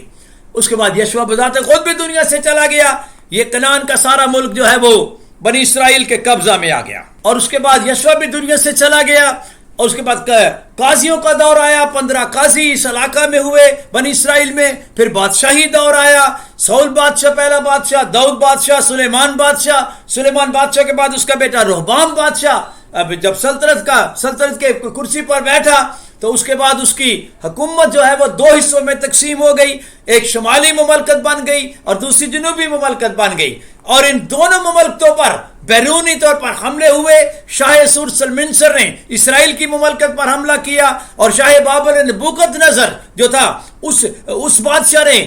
اس کے بعد یشوع بذات خود بھی دنیا سے چلا گیا، یہ کنعان کا سارا ملک جو ہے وہ بنی اسرائیل کے قبضہ میں آ گیا، اور اس کے بعد یشوع بھی دنیا سے چلا گیا، اور اس کے بعد قاضیوں کا دور آیا، 15 قاضی اس علاقہ میں ہوئے بنی اسرائیل میں، پھر بادشاہی دور آیا، سول بادشاہ پہلا بادشاہ، داؤد بادشاہ، سلیمان بادشاہ کے بعد اس کا بیٹا رہبام بادشاہ اب جب سلطنت کے کرسی پر بیٹھا تو اس کے بعد اس کی حکومت جو ہے وہ 2 حصوں میں تقسیم ہو گئی، ایک شمالی مملکت بن گئی اور دوسری جنوبی مملکت بن گئی، اور ان دونوں مملکتوں پر بیرونی طور پر حملے ہوئے۔ شاہ سور سلمنسر نے اسرائیل کی مملکت پر حملہ کیا، اور شاہ بابل نبوکدنضر جو تھا اس بادشاہ نے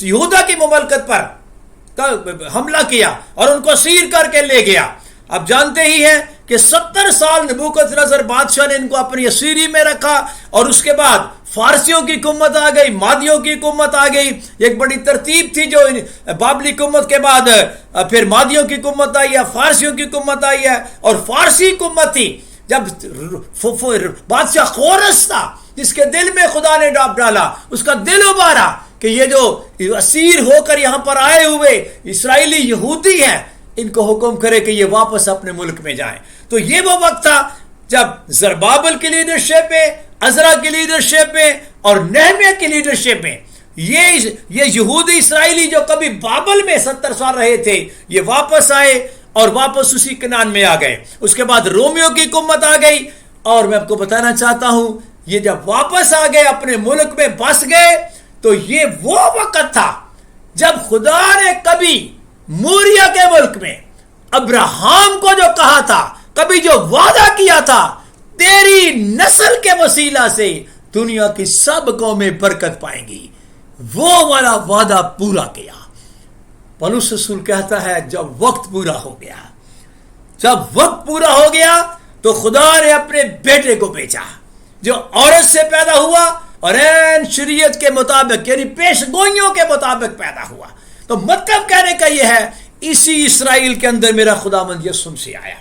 یہودا کی مملکت پر حملہ کیا اور ان کو اسیر کر کے لے گیا۔ اب جانتے ہی ہیں کہ 70 سال نبوکدنضر بادشاہ نے ان کو اپنی اسیری میں رکھا، اور اس کے بعد فارسیوں کی حکومت آ گئی، مادیوں کی حکومت آ گئی۔ ایک بڑی ترتیب تھی جو بابلی حکومت کے بعد پھر مادیوں کی حکومت آئی ہے، فارسیوں کی حکومت آئی ہے، اور فارسی حکومت تھی جب بادشاہ خورس تھا جس کے دل میں خدا نے ڈاپ ڈالا، اس کا دل ابھارا کہ یہ جو اسیر ہو کر یہاں پر آئے ہوئے اسرائیلی یہودی ہیں ان کو حکم کرے کہ یہ واپس اپنے ملک میں جائیں۔ تو یہ وہ وقت تھا جب زربابل کی لیڈرشپ میں، عزرا کی لیڈرشپ میں اور نہمیہ کی لیڈرشپ میں یہ یہودی اسرائیلی جو کبھی بابل میں 70 سال رہے تھے یہ واپس آئے اور واپس اسی کنعان میں آ گئے۔ اس کے بعد رومیوں کی حکومت آ گئی، اور میں آپ کو بتانا چاہتا ہوں یہ جب واپس آ گئے اپنے ملک میں بس گئے تو یہ وہ وقت تھا جب خدا نے کبھی موریا کے ملک میں ابراہم کو جو کہا تھا کبھی جو وعدہ کیا تھا تیری نسل کے وسیلہ سے دنیا کی سب قومیں برکت پائیں گی، وہ والا وعدہ پورا کیا۔ پولس رسول کہتا ہے جب وقت پورا ہو گیا، جب وقت پورا ہو گیا تو خدا نے اپنے بیٹے کو بھیجا جو عورت سے پیدا ہوا اور عین شریعت کے مطابق یعنی پیش گوئیوں کے مطابق پیدا ہوا۔ تو مطلب کہنے کا یہ ہے اسی اسرائیل کے اندر میرا خداوند یسوع مسیح آیا۔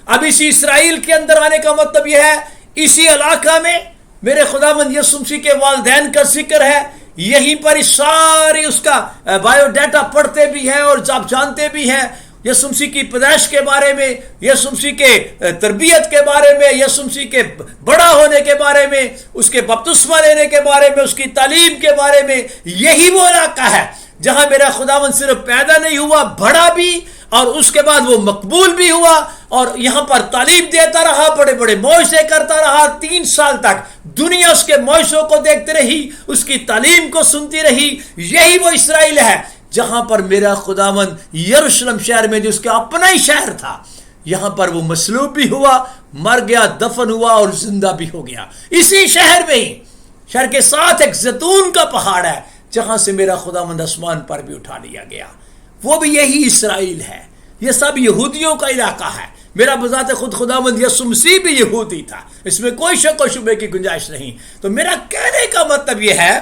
اب اسی اسرائیل کے اندر آنے کا مطلب یہ ہے اسی علاقہ میں میرے خداوند یسوع مسیح کے والدین کا ذکر ہے، یہیں پر ساری اس کا بایو ڈیٹا پڑھتے بھی ہیں اور آپ جانتے بھی ہیں یسوع مسیح کی پیدائش کے بارے میں، یسوع مسیح کے تربیت کے بارے میں، یسوع مسیح کے بڑا ہونے کے بارے میں، اس کے بپتسمہ لینے کے بارے میں، اس کی تعلیم کے بارے میں۔ یہی وہ علاقہ ہے جہاں میرا خداوند صرف پیدا نہیں ہوا، بڑا بھی، اور اس کے بعد وہ مقبول بھی ہوا اور یہاں پر تعلیم دیتا رہا، بڑے بڑے معجزے کرتا رہا۔ 3 سال تک دنیا اس کے معجزوں کو دیکھتی رہی، اس کی تعلیم کو سنتی رہی۔ یہی وہ اسرائیل ہے جہاں پر میرا خداوند یروشلم شہر میں جو اس کا اپنا ہی شہر تھا، یہاں پر وہ مصلوب بھی ہوا، مر گیا، دفن ہوا اور زندہ بھی ہو گیا۔ اسی شہر میں ہی، شہر کے ساتھ ایک زیتون کا پہاڑ ہے جہاں سے میرا خداوند آسمان پر بھی اٹھا لیا گیا، وہ بھی یہی اسرائیل ہے۔ یہ سب یہودیوں کا علاقہ ہے۔ میرا بذات خود خداوند یسوع مسیح بھی یہودی تھا، اس میں کوئی شک و شبے کی گنجائش نہیں۔ تو میرا کہنے کا مطلب یہ ہے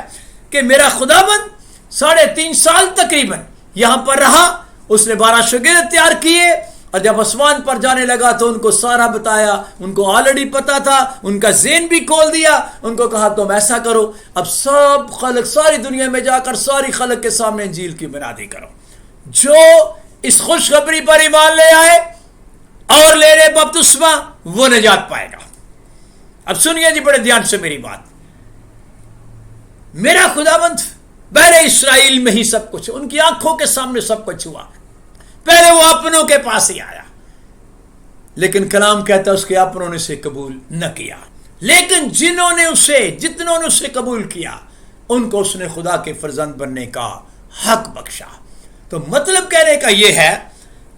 کہ میرا خداوند 3.5 سال تقریباً یہاں پر رہا، اس نے 12 شاگرد تیار کیے اور جب آسمان پر جانے لگا تو ان کو سارا بتایا، ان کو آلریڈی پتا تھا، ان کا ذہن بھی کھول دیا، ان کو کہا تم ایسا کرو، اب سب خلق ساری دنیا میں جا کر ساری خلق کے سامنے انجیل کی منادی کرو۔ جو اس خوشخبری پر ایمان لے آئے اور لے لے بپتسمہ وہ نجات پائے گا۔ اب سنیے جی بڑے دھیان سے میری بات، میرا خداوند پہلے اسرائیل میں ہی سب کچھ، ان کی آنکھوں کے سامنے سب کچھ ہوا، پہلے وہ اپنوں کے پاس ہی آیا، لیکن کلام کہتا ہے اس کے اپنوں نے اسے قبول نہ کیا، لیکن جتنوں نے اسے قبول کیا ان کو اس نے خدا کے فرزند بننے کا حق بخشا۔ تو مطلب کہنے کا یہ ہے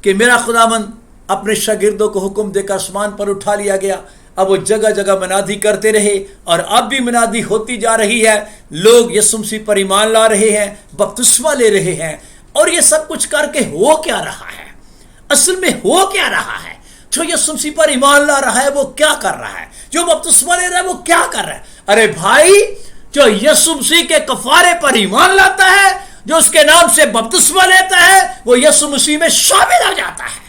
کہ میرا خداوند اپنے شاگردوں کو حکم دے کر آسمان پر اٹھا لیا گیا۔ اب وہ جگہ جگہ منادی کرتے رہے اور اب بھی منادی ہوتی جا رہی ہے، لوگ یسوع مسیح پر ایمان لا رہے ہیں، بپتسمہ لے رہے ہیں، اور یہ سب کچھ کر کے ہو کیا رہا ہے؟ اصل میں ہو کیا رہا ہے؟ جو یسوع مسیح پر ایمان لا رہا ہے وہ کیا کر رہا ہے؟ جو بپتسمہ لے رہا ہے وہ کیا کر رہا ہے؟ ارے بھائی، جو یسوع مسیح کے کفارے پر ایمان لاتا ہے، جو اس کے نام سے بپتسمہ لیتا ہے، وہ یسوع مسیح میں شامل ہو جاتا ہے،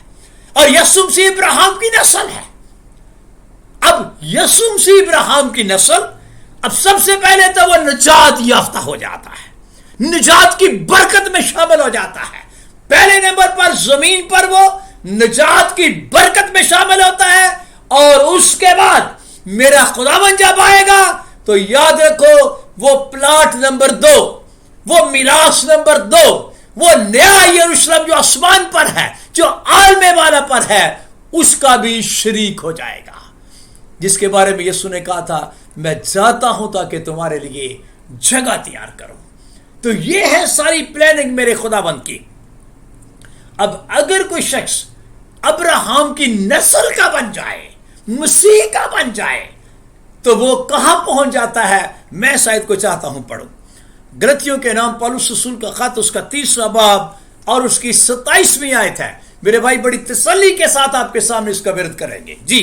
اور یسوع مسیح ابراہیم کی نسل ہے۔ اب یسوع مسیح ابراہیم کی نسل، اب سب سے پہلے تو وہ نجات یافتہ ہو جاتا ہے، نجات کی برکت میں شامل ہو جاتا ہے۔ پہلے نمبر پر زمین پر وہ نجات کی برکت میں شامل ہوتا ہے، اور اس کے بعد میرا خداوند جب آئے گا تو یاد رکھو وہ پلاٹ نمبر 2، وہ میراث نمبر 2، وہ نیا یروشلم جو آسمان پر ہے، جو عالم والا پر ہے، اس کا بھی شریک ہو جائے گا، جس کے بارے میں یسوع نے کہا تھا میں جاتا ہوں تاکہ تمہارے لیے جگہ تیار کروں۔ تو یہ ہے ساری پلاننگ میرے خداوند کی۔ اب اگر کوئی شخص ابراہیم کی نسل کا بن جائے، مسیح کا بن جائے، تو وہ کہاں پہنچ جاتا ہے؟ میں شاید کو چاہتا ہوں پڑھوں غلطیوں کے نام پولس رسول کا خط، اس کا 3 باب اور اس کی 27ویں آیت ہے۔ میرے بھائی بڑی تسلی کے ساتھ آپ کے سامنے اس کا ورد کریں گے۔ جی،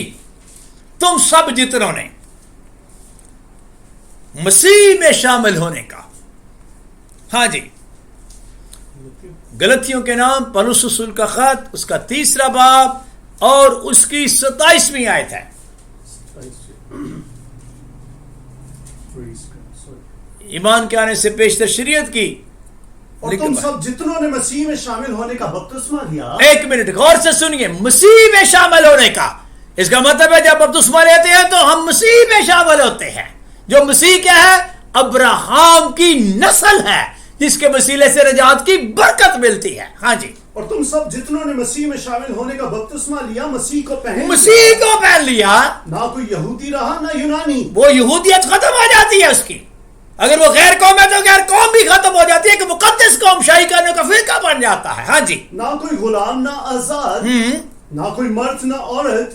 تم سب جتنوں نے مسیح میں شامل ہونے کا، ہاں جی، غلطیوں کے نام پولس رسول کا خط، اس کا 3 باب اور اس کی 27ویں آیت ہے۔ ایمان کے آنے سے پیشتر شریعت کی، اور تم سب جتنوں نے مسیح میں شامل ہونے کا بپتسمہ لیا۔ ایک منٹ غور سے سنیے، مسیح میں شامل ہونے کا، اس کا مطلب ہے جب بپتسمہ لیتے ہیں تو ہم مسیح میں شامل ہوتے ہیں۔ جو مسیح کیا ہے؟ ابراہیم کی نسل ہے، جس کے وسیلے سے نجات کی برکت ملتی ہے۔ ہاں جی، اور تم سب جتنوں نے مسیح میں شامل ہونے کا بپتسمہ لیا، مسیح کو پہن لیا۔ نہ کوئی یہودی رہا نہ یونانی، وہ یہودیت ختم ہو جاتی ہے اس کی۔ اگر وہ غیر قوم ہے تو غیر قوم بھی ختم ہو جاتی ہے، کہ مقدس قوم شاہی کرنے کا فرقہ بن جاتا ہے۔ ہاں جی، نہ کوئی غلام نہ آزاد، نہ کوئی مرد نہ عورت،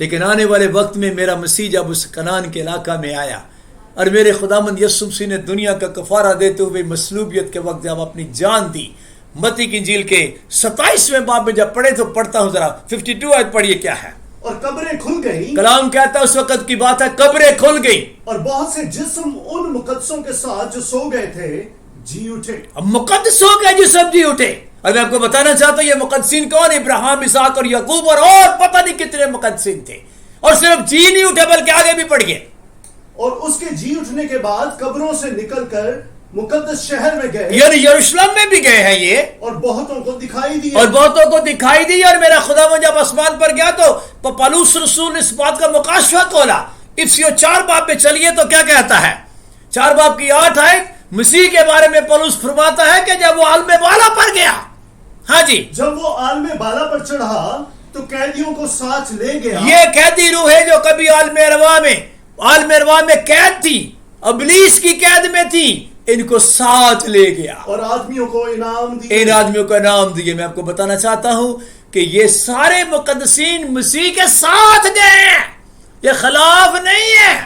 لیکن آنے والے وقت میں میرا مسیح جب اس کنعان کے علاقہ میں آیا اور میرے خداوند یسوع مسیح نے دنیا کا کفارہ دیتے ہوئے مصلوبیت کے وقت جب اپنی جان دی، متی کی انجیل کے 27ویں باب میں جب پڑھے تو پڑھتا ہوں ذرا 52 آیت پڑھیے کیا ہے. اور قبریں کھل گئی، کلام کہتا ہے اس وقت کی بات ہے، قبریں کھل گئی اور بہت سے جسم ان مقدسوں کے ساتھ جو سو گئے تھے جی اٹھے. اب مقدس ہو گئے جو سب جی اٹھے. اور میں آپ کو بتانا چاہتا ہوں یہ مقدسین کون؟ ابراہیم، اسحاق اور یعقوب اور پتہ نہیں کتنے مقدسین تھے. اور صرف جی نہیں اٹھے بلکہ آگے بھی پڑھ گئے. اور اس کے جی اٹھنے کے بعد قبروں سے نکل کر مقدس شہر میں گئے، یعنی یروشلم میں بھی گئے ہیں یہ، اور بہتوں کو دکھائی دی. اور بہتوں کو دکھائی دی. اور میرا خداوند جب آسمان پر گیا تو پالوس رسول نے اس بات کا مکاشفہ کھولا. افسیوں 4 باب میں چلیے تو کیا کہتا ہے؟ 4 باب کی 8 آیت مسیح کے بارے میں پالوس فرماتا ہے کہ جب وہ عالم بالا پر گیا، ہاں جی، جب وہ عالم بالا پر چڑھا تو قیدیوں کو ساتھ لے گیا. یہ قیدی روح ہے جو کبھی عالم ارواح میں قید تھی، ابلیس کی قید میں تھی، ان کو ساتھ لے گیا اور آدمیوں کو انعام دیے. ان آدمیوں کو انعام دیے. میں آپ کو بتانا چاہتا ہوں کہ یہ سارے مقدسین مسیح کے ساتھ گئے ہیں، یہ خلاف نہیں ہے،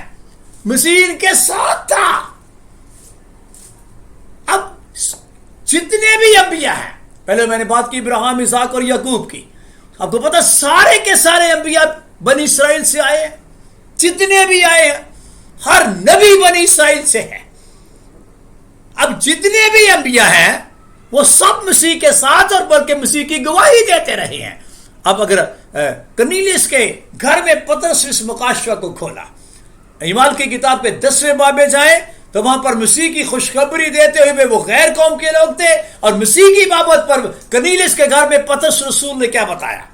مسیح ان کے ساتھ تھا. اب جتنے بھی انبیاء ہیں، پہلے میں نے بات کی ابراہیم، اسحاق اور یعقوب کی، آپ کو پتا سارے کے سارے انبیاء بنی اسرائیل سے آئے ہیں. جتنے بھی آئے ہیں ہر نبی بنی اسرائیل سے ہے. اب جتنے بھی انبیاء ہیں وہ سب مسیح کے ساتھ اور بلکہ مسیح کی گواہی دیتے رہے ہیں. اب اگر کرنیلیس کے گھر میں پطرس اس مکاشفہ کو کھولا، اعمال کی کتاب کے 10ویں باب میں جائیں تو وہاں پر مسیح کی خوشخبری دیتے ہوئے وہ غیر قوم کے لوگ تھے، اور مسیح کی بابت پر کرنیلیس کے گھر میں پطرس رسول نے کیا بتایا؟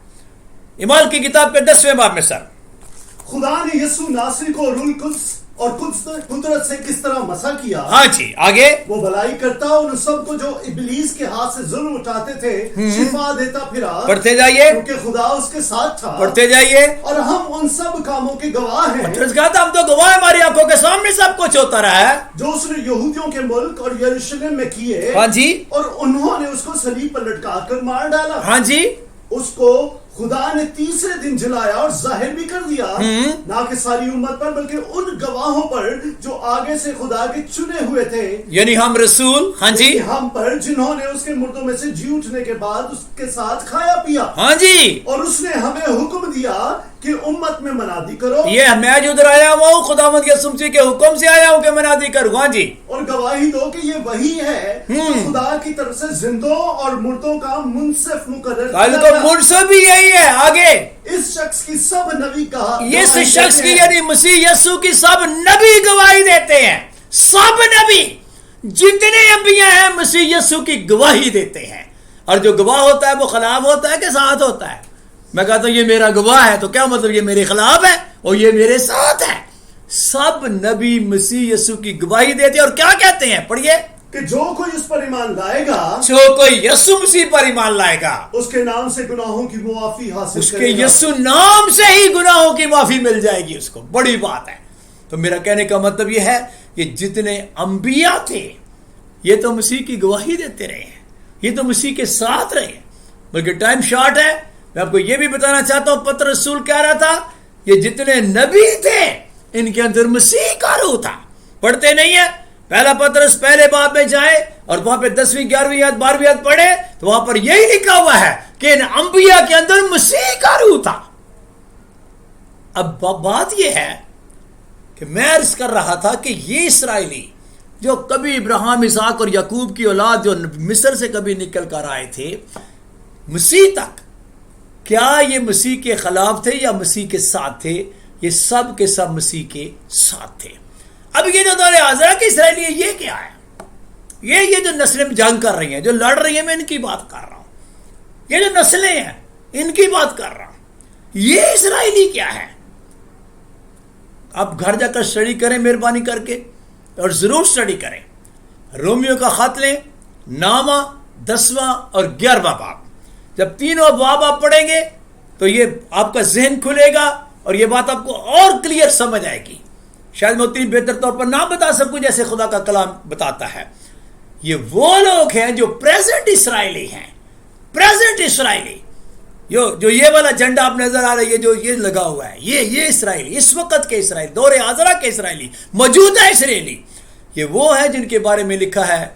اعمال کی کتاب کے 10ویں باب میں سر، خدا نے یسوع ناصری کو روح القدس اور قدرت سے کس طرح مسح کیا. ہاں جی، آگے وہ بھلائی کرتا ان سب کو جو ابلیس کے ہاتھ سے ظلم اٹھاتے تھے، شفا دیتا پھرا. پڑھتے جائیے، کیونکہ خدا اس کے ساتھ تھا. پڑھتے جائیے. اور ہم ان سب کاموں کے گواہ ہیں. پطرس کہا تھا ہم تو گواہ، ہماری آنکھوں کے سامنے سب کچھ ہوتا رہا ہے، جو اس نے یہودیوں کے ملک اور یروشلم میں کیے. ہاں جی، اور انہوں نے اس کو صلیب پر لٹکا کر مار ڈالا. ہاں جی. اس کو خدا نے تیسرے دن جلایا اور ظاہر بھی کر دیا، نہ کہ ساری امت پر بلکہ ان گواہوں پر جو آگے سے خدا کے چنے ہوئے تھے، یعنی ہم رسول، ہاں جی، ہم پر، جنہوں نے اس کے مردوں میں سے جی اٹھنے کے بعد اس کے ساتھ کھایا پیا. ہاں جی. اور اس نے ہمیں حکم دیا کہ امت میں منادی کرو. یہ میں جو ادھر آیا ہوں خداوند یسوع مسیح کے حکم سے آیا ہوں کہ منادی کروں. ہاں جی. اور گواہی دو کہ یہ وہی ہے جو خدا کی طرف سے زندوں اور مردوں کا منصف مقرر کیا. منصف بھی یہی ہے. آگے اس شخص کی سب نبی کہا، اس شخص کی یعنی مسیح یسوع کی سب نبی گواہی دیتے ہیں. سب نبی جتنے انبیاء ہیں مسیح یسوع کی گواہی دیتے ہیں. اور جو گواہ ہوتا ہے وہ خلاف ہوتا ہے کہ ساتھ ہوتا ہے؟ میں کہتا ہوں یہ میرا گواہ ہے تو کیا مطلب یہ میرے خلاف ہے اور یہ میرے ساتھ ہے؟ سب نبی مسیح یسوع کی گواہی دیتے ہیں. اور کیا کہتے ہیں؟ پڑھیے کہ جو کوئی اس پر ایمان لائے گا، جو کوئی یسوع مسیح پر ایمان لائے گا، اس کے نام سے گناہوں کی معافی حاصل اس کے کرے گا. یسوع نام سے ہی گناہوں کی معافی مل جائے گی اس کو. بڑی بات ہے. تو میرا کہنے کا مطلب یہ ہے کہ جتنے انبیاء تھے یہ تو مسیح کی گواہی دیتے رہے ہیں، یہ تو مسیح کے ساتھ رہے ہیں. بلکہ ٹائم شارٹ ہے، میں آپ کو یہ بھی بتانا چاہتا ہوں پطرس رسول کہہ رہا تھا یہ جتنے نبی تھے ان کے اندر مسیح کا روح تھا. پڑھتے نہیں ہیں؟ پہلا پطرس پہلے باب میں جائے اور وہاں پہ 10ویں 11ویں آیت 12ویں آیت پڑھے تو وہاں پر یہی لکھا ہوا ہے کہ ان انبیاء کے اندر مسیح کا روح تھا. اب بات یہ ہے کہ میں عرض کر رہا تھا کہ یہ اسرائیلی جو کبھی ابراہیم، اسحاق اور یعقوب کی اولاد جو مصر سے کبھی نکل کر آئے تھے مسیح تک، کیا یہ مسیح کے خلاف تھے یا مسیح کے ساتھ تھے؟ یہ سب کے سب مسیح کے ساتھ تھے. اب یہ جو دور حاضرہ کے اسرائیلی ہے یہ کیا ہے؟ یہ جو نسلیں جنگ کر رہی ہیں، جو لڑ رہی ہیں، میں ان کی بات کر رہا ہوں. یہ جو نسلیں ہیں ان کی بات کر رہا ہوں. یہ اسرائیلی کیا ہے؟ آپ گھر جا کر اسٹڈی کریں مہربانی کر کے، اور ضرور اسٹڈی کریں. رومیو کا خط لیں، نامہ 10واں اور 11واں باب. جب تینوں باب آپ پڑھیں گے تو یہ آپ کا ذہن کھلے گا اور یہ بات آپ کو اور کلیئر سمجھ آئے گی. شاید میں اتنی بہتر طور پر نہ بتا سکوں جیسے خدا کا کلام بتاتا ہے. یہ وہ لوگ ہیں جو پریزنٹ اسرائیلی ہیں. پریزنٹ اسرائیلی جو یہ والا جھنڈا آپ نظر آ رہا ہے، جو یہ لگا ہوا ہے، یہ اسرائیلی، اس وقت کے اسرائیل، دور حاضرہ کے اسرائیلی، موجودہ اسرائیلی، یہ وہ ہے جن کے بارے میں لکھا ہے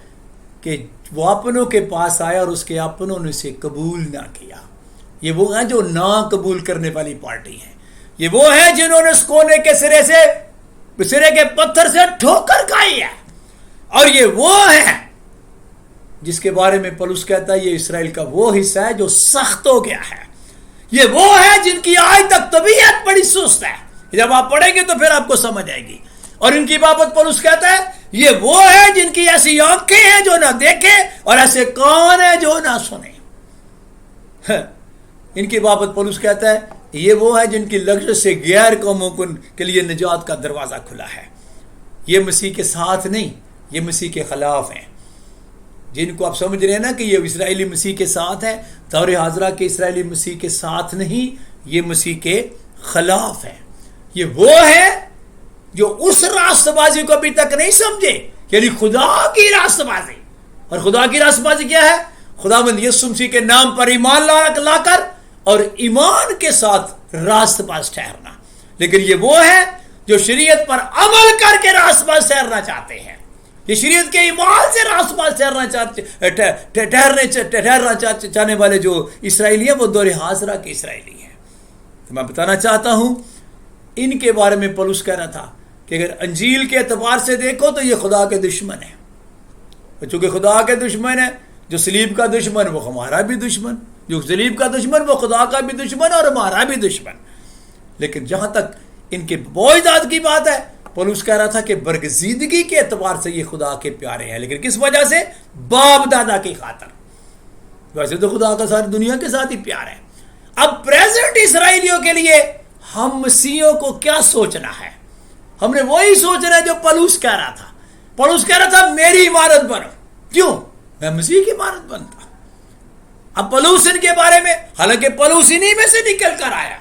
کہ وہ اپنوں کے پاس آیا اور اس کے اپنوں نے اسے قبول نہ کیا۔ یہ وہ ہیں جو نہ قبول کرنے والی پارٹی ہیں، یہ وہ ہیں جنہوں نے اس کونے کے سرے کے پتھر سے ٹھوکر کھائی ہے، اور یہ وہ ہیں جس کے بارے میں پولس کہتا ہے یہ اسرائیل کا وہ حصہ ہے جو سخت ہو گیا ہے، یہ وہ ہے جن کی آج تک طبیعت بڑی سست ہے، جب آپ پڑھیں گے تو پھر آپ کو سمجھ آئے گی، اور ان کی بابت پولس کہتا ہے یہ وہ ہے جن کی ایسی آنکھیں ہیں جو نہ دیکھیں اور ایسے کان ہیں جو نہ سنیں۔ ان کی بابت پولس کہتا ہے یہ وہ ہے جن کی لغزش سے غیر قوموں کے لیے نجات کا دروازہ کھلا ہے۔ یہ مسیح کے ساتھ نہیں، یہ مسیح کے خلاف ہیں۔ جن کو آپ سمجھ رہے ہیں نا کہ یہ اسرائیلی مسیح کے ساتھ ہے، دور حاضرہ کے اسرائیلی مسیح کے ساتھ نہیں، یہ مسیح کے خلاف ہے۔ یہ وہ ہے جو اس راست بازی کو ابھی تک نہیں سمجھے، یعنی خدا کی راست بازی۔ اور خدا کی راست بازی کیا ہے؟ خداوند یسوع مسیح کے نام پر ایمان لا کر اور ایمان کے ساتھ راست باز ٹھہرنا۔ لیکن یہ وہ ہے جو شریعت پر عمل کر کے راست باز ٹھہرنا چاہتے ہیں، یہ شریعت کے ایمان سے راست باز ٹھہرنا چاہنے والے جو اسرائیلی ہیں وہ دور حاضرہ کے اسرائیلی ہیں۔ تو میں بتانا چاہتا ہوں ان کے بارے میں پولس کہہ رہا تھا کہ اگر انجیل کے اعتبار سے دیکھو تو یہ خدا کے دشمن ہے، چونکہ خدا کے دشمن ہے، جو صلیب کا دشمن وہ ہمارا بھی دشمن، جو صلیب کا دشمن وہ خدا کا بھی دشمن اور ہمارا بھی دشمن۔ لیکن جہاں تک ان کے بوجھداد کی بات ہے، پولس کہہ رہا تھا کہ برگزیدگی کے اعتبار سے یہ خدا کے پیارے ہیں، لیکن کس وجہ سے؟ باپ دادا کی خاطر۔ ویسے تو خدا کا ساری دنیا کے ساتھ ہی پیار ہے۔ اب پریزنٹ اسرائیلیوں کے لیے ہم مسیحیوں کو کیا سوچنا ہے؟ ہم نے وہی سوچنا ہے جو پولس کہہ رہا تھا۔ پولس کہہ رہا تھا میری عمارت بنو، کیوں؟ میں مسیح کی عمارت بنتا۔ اب پولس ان کے بارے میں، حالانکہ پولس انہی میں سے نکل کر آیا،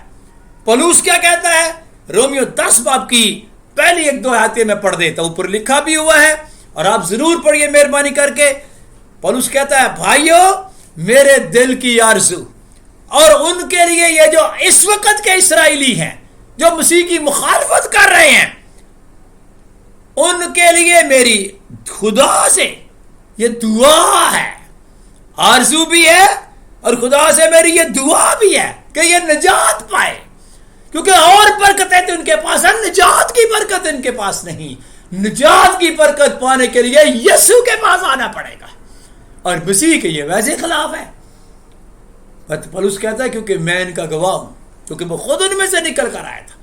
پولس کیا کہتا ہے؟ رومیو 10 باب کی پہلی 1-2 آیتیں میں پڑھ دیتا ہوں، اوپر لکھا بھی ہوا ہے اور آپ ضرور پڑھیے مہربانی کر کے۔ پولس کہتا ہے بھائیو میرے دل کی آرزو، اور ان کے لیے یہ جو اس وقت کے اسرائیلی ہیں جو مسیح کی مخالفت کر رہے ہیں، ان کے لیے میری خدا سے یہ دعا ہے، آرزو بھی ہے اور خدا سے میری یہ دعا بھی ہے کہ یہ نجات پائے، کیونکہ اور برکتیں تو ان کے پاس ہیں، نجات کی برکت ان کے پاس نہیں۔ نجات کی برکت پانے کے لیے یسوع کے پاس آنا پڑے گا، اور مسیح کے یہ ویسے خلاف ہے۔ پولس کہتا ہے کیونکہ میں ان کا گواہ ہوں، کیونکہ وہ خود ان میں سے نکل کر آیا تھا،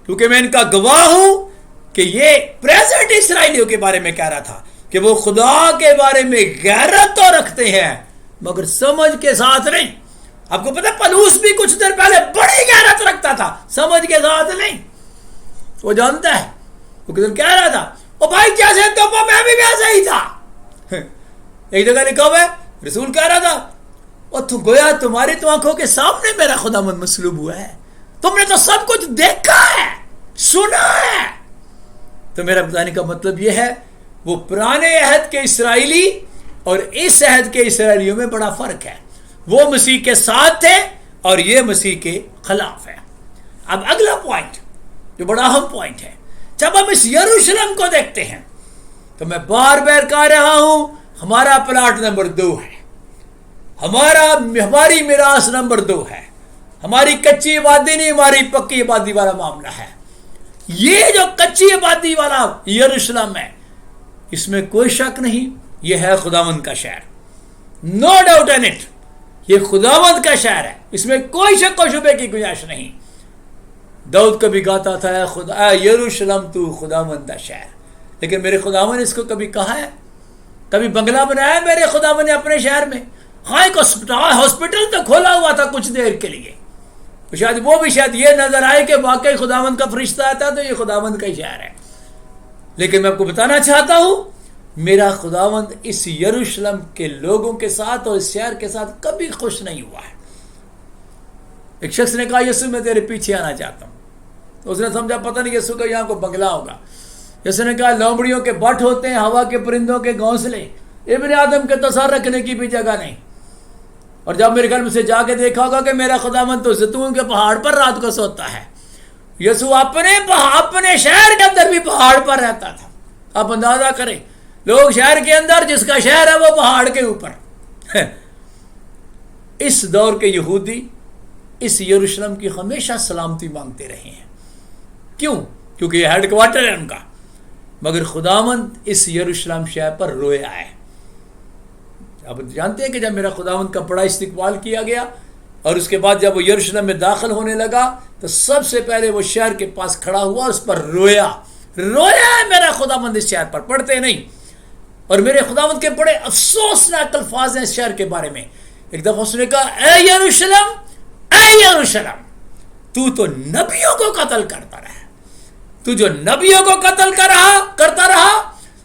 کیونکہ میں ان کا گواہ ہوں کہ یہ پریزنٹ اسرائیلیوں کے بارے میں کہہ رہا تھا کہ وہ خدا کے بارے میں غیرت تو رکھتے ہیں مگر سمجھ کے ساتھ نہیں۔ آپ کو پتہ پولس بھی کچھ دیر پہلے بڑی غیرت رکھتا تھا، سمجھ کے ساتھ نہیں۔ وہ جانتا ہے، وہ کہہ رہا تھا او بھائی جیسے تم میں بھی ویسا ہی تھا۔ ایک جگہ لکھا ہوا ہے رسول کہہ رہا تھا اور تو گویا تمہاری تو آنکھوں کے سامنے میرا خداوند مصلوب ہوا ہے، تم نے تو سب کچھ دیکھا ہے، سنا ہے۔ تو میرا بتانے کا مطلب یہ ہے وہ پرانے عہد کے اسرائیلی اور اس عہد کے اسرائیلیوں میں بڑا فرق ہے، وہ مسیح کے ساتھ تھے اور یہ مسیح کے خلاف ہے۔ اب اگلا پوائنٹ جو بڑا اہم پوائنٹ ہے، جب ہم اس یروشلم کو دیکھتے ہیں تو میں بار بار کہہ رہا ہوں ہمارا پلاٹ نمبر 2 ہے، ہماری میراث نمبر 2 ہے، ہماری کچی آبادی نہیں ہماری پکی آبادی والا معاملہ ہے۔ یہ جو کچی آبادی والا یروشلم ہے اس میں کوئی شک نہیں، یہ ہے خداوند کا شہر، نو ڈاؤٹ ان اٹ، یہ خداوند کا شہر ہے، اس میں کوئی شک و شبے کی گنجائش نہیں۔ داؤد کبھی گاتا تھا خدا یروشلم تو خداوند کا شہر، لیکن میرے خداوند نے اس کو کبھی کہا ہے؟ کبھی بنگلہ بنایا میرے خداوند نے اپنے شہر میں؟ ہاں ایک ہاسپٹل تو کھولا ہوا تھا کچھ دیر کے لیے، شاید وہ بھی شاید یہ نظر آئے کہ واقعی خداوند کا فرشتہ آتا تو یہ خداوند کا ہی شہر ہے۔ لیکن میں آپ کو بتانا چاہتا ہوں میرا خداوند اس یروشلم کے لوگوں کے ساتھ اور اس شہر کے ساتھ کبھی خوش نہیں ہوا ہے۔ ایک شخص نے کہا یسوع میں تیرے پیچھے آنا چاہتا ہوں، تو اس نے سمجھا پتہ نہیں یسوع کا یہاں کو بنگلہ ہوگا۔ یسوع نے کہا لومڑیوں کے بٹ ہوتے ہیں، ہوا کے پرندوں کے گھونسلے، ابن آدم کے تصور رکھنے کی بھی جگہ نہیں۔ اور جب میرے گھر میں سے جا کے دیکھا ہوگا کہ میرا خداوند تو زیتون کے پہاڑ پر رات کو سوتا ہے. یسوع اپنے شہر کے اندر بھی پہاڑ پر رہتا تھا. آپ اندازہ کریں, لوگ شہر کے اندر, جس کا شہر ہے وہ پہاڑ کے اوپر. اس دور کے یہودی اس یروشلم کی ہمیشہ سلامتی مانگتے رہے ہیں. کیوں؟ کیونکہ یہ ہیڈ کوارٹر ہے ان کا. مگر خداوند اس یروشلم شہر پر رویا ہے. آپ جانتے ہیں کہ جب میرا خداوند کا بڑا استقبال کیا گیا اور اس کے بعد جب وہ یروشلم میں داخل ہونے لگا تو سب سے پہلے وہ شہر کے پاس کھڑا ہوا اور اس پر رویا ہے میرا خداوند اس شہر پر. پڑھتے نہیں. اور میرے خداوند کے بڑے افسوسناک الفاظ ہیں اس شہر کے بارے میں. ایک دفعہ اس نے کہا, اے یروشلم, تو نبیوں کو قتل کرتا رہا. تو جو نبیوں کو قتل کرتا رہا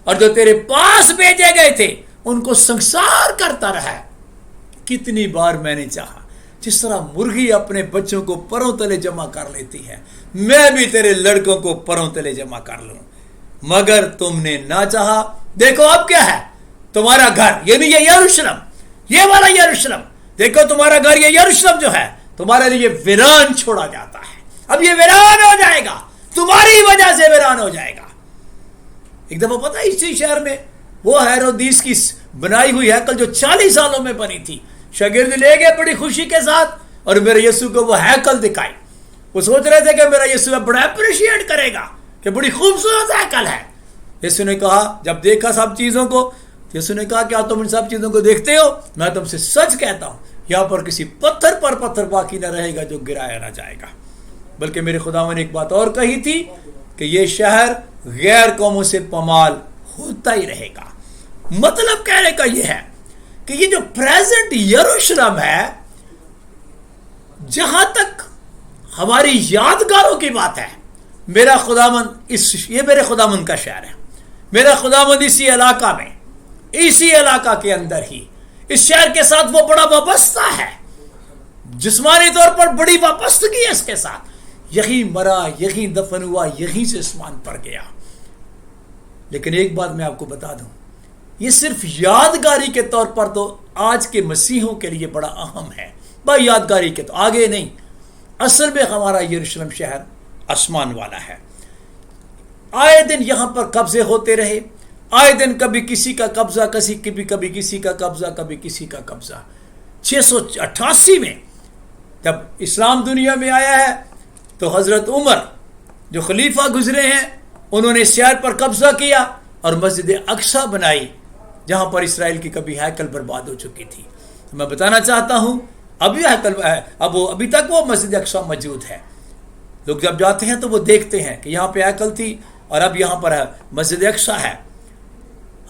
اور جو تیرے پاس بھیجے گئے تھے ان کو سنسار کرتا رہا. کتنی بار میں نے چاہا, جس طرح مرغی اپنے بچوں کو پروں تلے جمع کر لیتی ہے, میں بھی تیرے لڑکوں کو پروں تلے جمع کر لوں, مگر تم نے نہ چاہا. دیکھو اب کیا ہے تمہارا گھر, یعنی یہ یروشلم, یہ والا یروشلم. دیکھو تمہارا گھر یہ یروشلم جو ہے تمہارے لیے ویران چھوڑا جاتا ہے. اب یہ ویران ہو جائے گا, تمہاری وجہ سے ویران ہو جائے گا. ایک دفعہ پتہ ہے اسی شہر میں وہ ہیرودیس کی بنائی ہوئی ہیکل جو 40 سالوں میں بنی تھی, شاگرد لے گئے بڑی خوشی کے ساتھ اور میرے یسوع کو وہ ہیکل دکھائی. وہ سوچ رہے تھے کہ میرا یسوع بڑا اپریشیٹ کرے گا کہ بڑی خوبصورت ہیکل ہے. یسوع نے کہا, جب دیکھا سب چیزوں کو, یسوع نے کہا کیا تم ان سب چیزوں کو دیکھتے ہو؟ میں تم سے سچ کہتا ہوں یہاں پر کسی پتھر پر پتھر باقی نہ رہے گا جو گرایا نہ جائے گا. بلکہ میرے خداوند نے ایک بات اور کہی تھی کہ یہ شہر غیر قوموں سے پامال ہوتا ہی رہے گا. مطلب کہنے کا یہ ہے کہ یہ جو پریزنٹ یروشلم ہے, جہاں تک ہماری یادگاروں کی بات ہے, میرا خداوند یہ میرے خداوند کا شہر ہے. میرا خداوند اسی علاقہ میں, اسی علاقہ کے اندر ہی اس شہر کے ساتھ وہ بڑا وابستہ ہے. جسمانی طور پر بڑی وابستگی ہے اس کے ساتھ. یہی مرا, یہی دفن ہوا, یہی سے آسمان پر گیا. لیکن ایک بات میں آپ کو بتا دوں, یہ صرف یادگاری کے طور پر تو آج کے مسیحوں کے لیے بڑا اہم ہے. بھائی یادگاری کے تو آگے نہیں, اصل میں ہمارا یروشلم شہر آسمان والا ہے. آئے دن یہاں پر قبضے ہوتے رہے, آئے دن کبھی کسی کا قبضہ, کبھی کسی کا قبضہ, کبھی کسی کا قبضہ. 688 میں جب اسلام دنیا میں آیا ہے تو حضرت عمر جو خلیفہ گزرے ہیں انہوں نے شہر پر قبضہ کیا اور مسجد اقصی بنائی, جہاں پر اسرائیل کی کبھی ہیکل برباد ہو چکی تھی. میں بتانا چاہتا ہوں ابھی تک وہ مسجد اقصی موجود ہے. لوگ جب جاتے ہیں تو وہ دیکھتے ہیں کہ یہاں پہ ہیکل تھی اور اب یہاں پر مسجد اقصی ہے.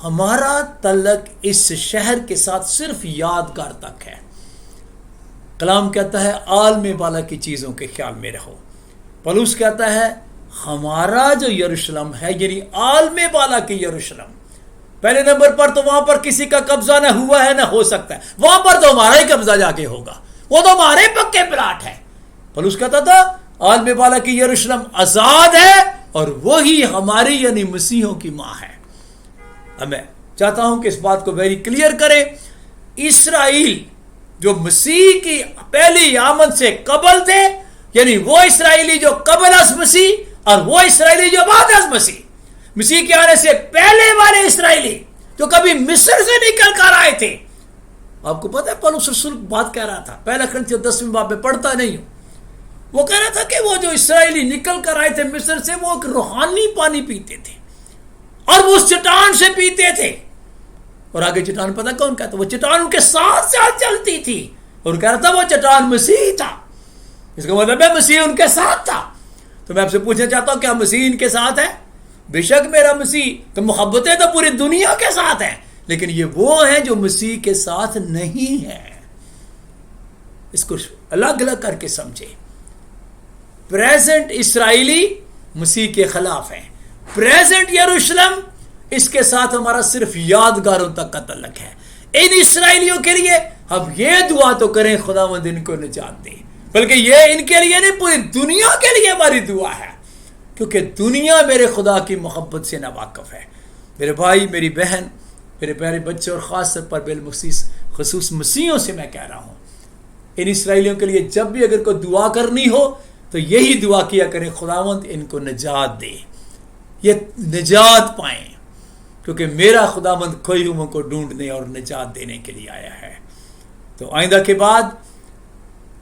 ہمارا تعلق اس شہر کے ساتھ صرف یادگار تک ہے. کلام کہتا ہے عالم بالا کی چیزوں کے خیال میں رہو. پولس کہتا ہے ہمارا جو یروشلم ہے, یعنی عالم بالا کی یروشلم, پہلے نمبر پر تو وہاں پر کسی کا قبضہ نہ ہوا ہے نہ ہو سکتا ہے. وہاں پر تو ہمارا ہی قبضہ جا کے ہوگا, وہ تو ہمارے پکے پلاٹ ہے. پولس کہتا تھا عالم بالا کی یروشلم آزاد ہے اور وہی ہماری یعنی مسیحوں کی ماں ہے. اب میں چاہتا ہوں کہ اس بات کو ویری کلیئر کریں. اسرائیل جو مسیح کی پہلی آمد سے قبل تھے, یعنی وہ اسرائیلی جو قبل از مسیح اور وہ اسرائیلی جو بعد از مسیح, مسیح کے آنے سے پہلے والے اسرائیلی جو کبھی مصر سے نکل کر آئے تھے. آپ کو پتہ ہے پولس رسول بات کہہ رہا تھا, پہلا کرنتھیوں 10ویں باب میں پڑھتا نہیں ہوں, وہ کہہ رہا تھا کہ وہ جو اسرائیلی نکل کر آئے تھے مصر سے, وہ ایک روحانی پانی پیتے تھے اور وہ اس چٹان سے پیتے تھے. اور آگے چٹان پتہ کون کہتا, وہ چٹان ان کے ساتھ ساتھ چلتی تھی اور کہہ رہا تھا وہ چٹان مسیح تھا. اس کا مطلب ہے مسیح ان کے ساتھ تھا. تو میں آپ سے پوچھنا چاہتا ہوں کیا مسیح ان کے ساتھ ہے؟ بے شک میرا مسیح تو محبتیں تو پوری دنیا کے ساتھ ہیں, لیکن یہ وہ ہیں جو مسیح کے ساتھ نہیں ہیں. اس کو الگ الگ کر کے سمجھے. پریزنٹ اسرائیلی مسیح کے خلاف ہیں, پریزنٹ یروشلم اس کے ساتھ ہمارا صرف یادگاروں تک کا تعلق ہے. ان اسرائیلیوں کے لیے ہم یہ دعا تو کریں خداوند ان کو نجات دے, بلکہ یہ ان کے لیے نہیں پوری دنیا کے لیے ہماری دعا ہے, کیونکہ دنیا میرے خدا کی محبت سے ناواقف ہے. میرے بھائی, میری بہن, میرے پیارے بچے اور خاص طور پر بالخصوص خصوص مسیحوں سے میں کہہ رہا ہوں، ان اسرائیلیوں کے لیے جب بھی اگر کوئی دعا کرنی ہو تو یہی دعا کیا کریں، خداوند ان کو نجات دے، یہ نجات پائیں، کیونکہ میرا خداوند کھوئے کو ڈھونڈنے اور نجات دینے کے لیے آیا ہے۔ تو آئندہ کے بعد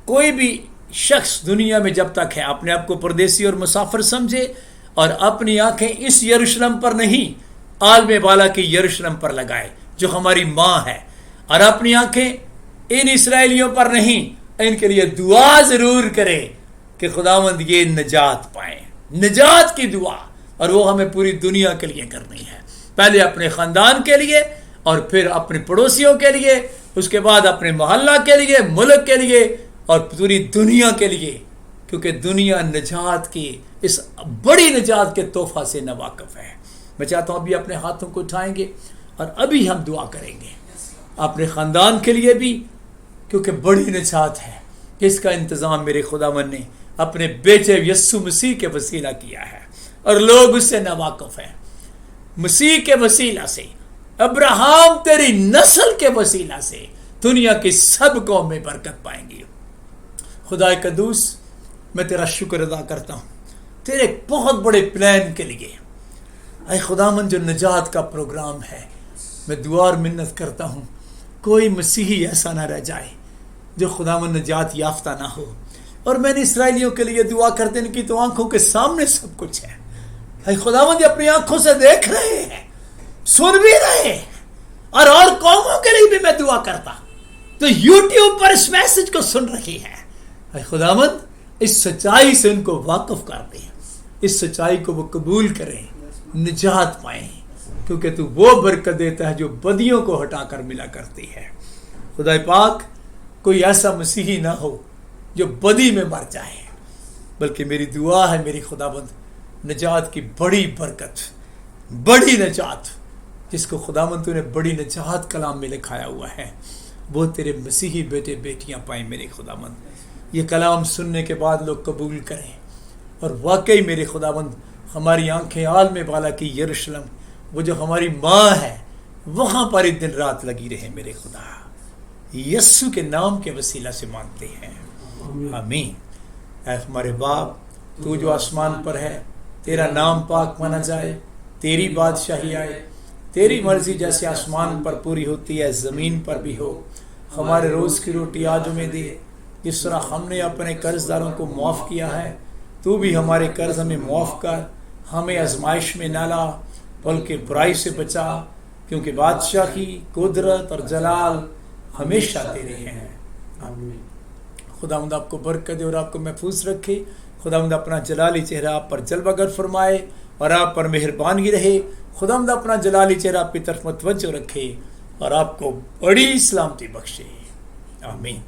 کوئی بھی شخص دنیا میں جب تک ہے اپنے آپ کو پردیسی اور مسافر سمجھے اور اپنی آنکھیں اس یروشلم پر نہیں، عالم بالا کی یروشلم پر لگائے جو ہماری ماں ہے، اور اپنی آنکھیں ان اسرائیلیوں پر نہیں، ان کے لیے دعا ضرور کرے کہ خداوند یہ نجات پائیں، نجات کی دعا، اور وہ ہمیں پوری دنیا کے لیے کرنی ہے، پہلے اپنے خاندان کے لیے اور پھر اپنے پڑوسیوں کے لیے، اس کے بعد اپنے محلہ کے لیے، ملک کے لیے اور پوری دنیا کے لیے، کیونکہ دنیا نجات کی اس بڑی نجات کے تحفہ سے ناواقف ہے۔ میں چاہتا ہوں ابھی اپنے ہاتھوں کو اٹھائیں گے اور ابھی ہم دعا کریں گے اپنے خاندان کے لیے بھی، کیونکہ بڑی نجات ہے جس کا انتظام میرے خداوند نے اپنے بیٹے یسوع مسیح کے وسیلہ کیا ہے، اور لوگ اس سے ناواقف ہیں۔ مسیح کے وسیلہ سے، ابراہیم تیری نسل کے وسیلہ سے دنیا کی سب قوم میں برکت پائیں گی۔ خدا قدوس، میں تیرا شکر ادا کرتا ہوں تیرے ایک بہت بڑے پلان کے لیے۔ اے خداوند، جو نجات کا پروگرام ہے، میں دعا اور منت کرتا ہوں کوئی مسیحی ایسا نہ رہ جائے جو خداوند نجات یافتہ نہ ہو۔ اور میں نے اسرائیلیوں کے لیے دعا کرتے ان کی تو آنکھوں کے سامنے سب کچھ ہے، اے خداوند یہ اپنی آنکھوں سے دیکھ رہے ہیں، سن بھی رہے ہیں، اور قوموں کے لیے بھی میں دعا کرتا تو یوٹیوب پر اس میسج کو سن رہی ہے۔ اے خداوند، اس سچائی سے ان کو واقف کر دیں، اس سچائی کو وہ قبول کریں، نجات پائیں، کیونکہ تو وہ برکت دیتا ہے جو بدیوں کو ہٹا کر ملا کرتی ہے۔ خدا پاک، کوئی ایسا مسیحی نہ ہو جو بدی میں مر جائے، بلکہ میری دعا ہے میری خداوند، نجات کی بڑی برکت، بڑی نجات جس کو خداوند تو نے بڑی نجات کلام میں لکھایا ہوا ہے، وہ تیرے مسیحی بیٹے بیٹیاں پائیں میرے خداوند۔ یہ کلام سننے کے بعد لوگ قبول کریں، اور واقعی میرے خداوند ہماری آنکھیں عالم بالا کی یروشلم، وہ جو ہماری ماں ہے، وہاں پر دن رات لگی رہے میرے خدا۔ یسوع کے نام کے وسیلہ سے مانگتے ہیں، آمین۔ اے ہمارے باپ، تو جو آسمان پر ہے، تیرا نام پاک مانا جائے، تیری بادشاہی آئے، تیری مرضی جیسے آسمان پر پوری ہوتی ہے زمین پر بھی ہو۔ ہمارے روز کی روٹی آج ہمیں دے، جس طرح ہم نے اپنے قرض داروں کو معاف کیا ہے، تو بھی ہمارے قرض ہمیں معاف کر، ہمیں آزمائش میں نہ لا بلکہ برائی سے بچا، کیونکہ بادشاہی، قدرت اور جلال ہمیشہ تیرے ہیں، آمین۔ خداوند آپ کو برکت دے اور آپ کو محفوظ رکھے۔ خداوند اپنا جلالی چہرہ آپ پر جلوہ گر فرمائے اور آپ پر مہربانی رہے۔ خداوند اپنا جلالی چہرہ آپ کی طرف متوجہ رکھے اور آپ کو بڑی سلامتی بخشے، آمین۔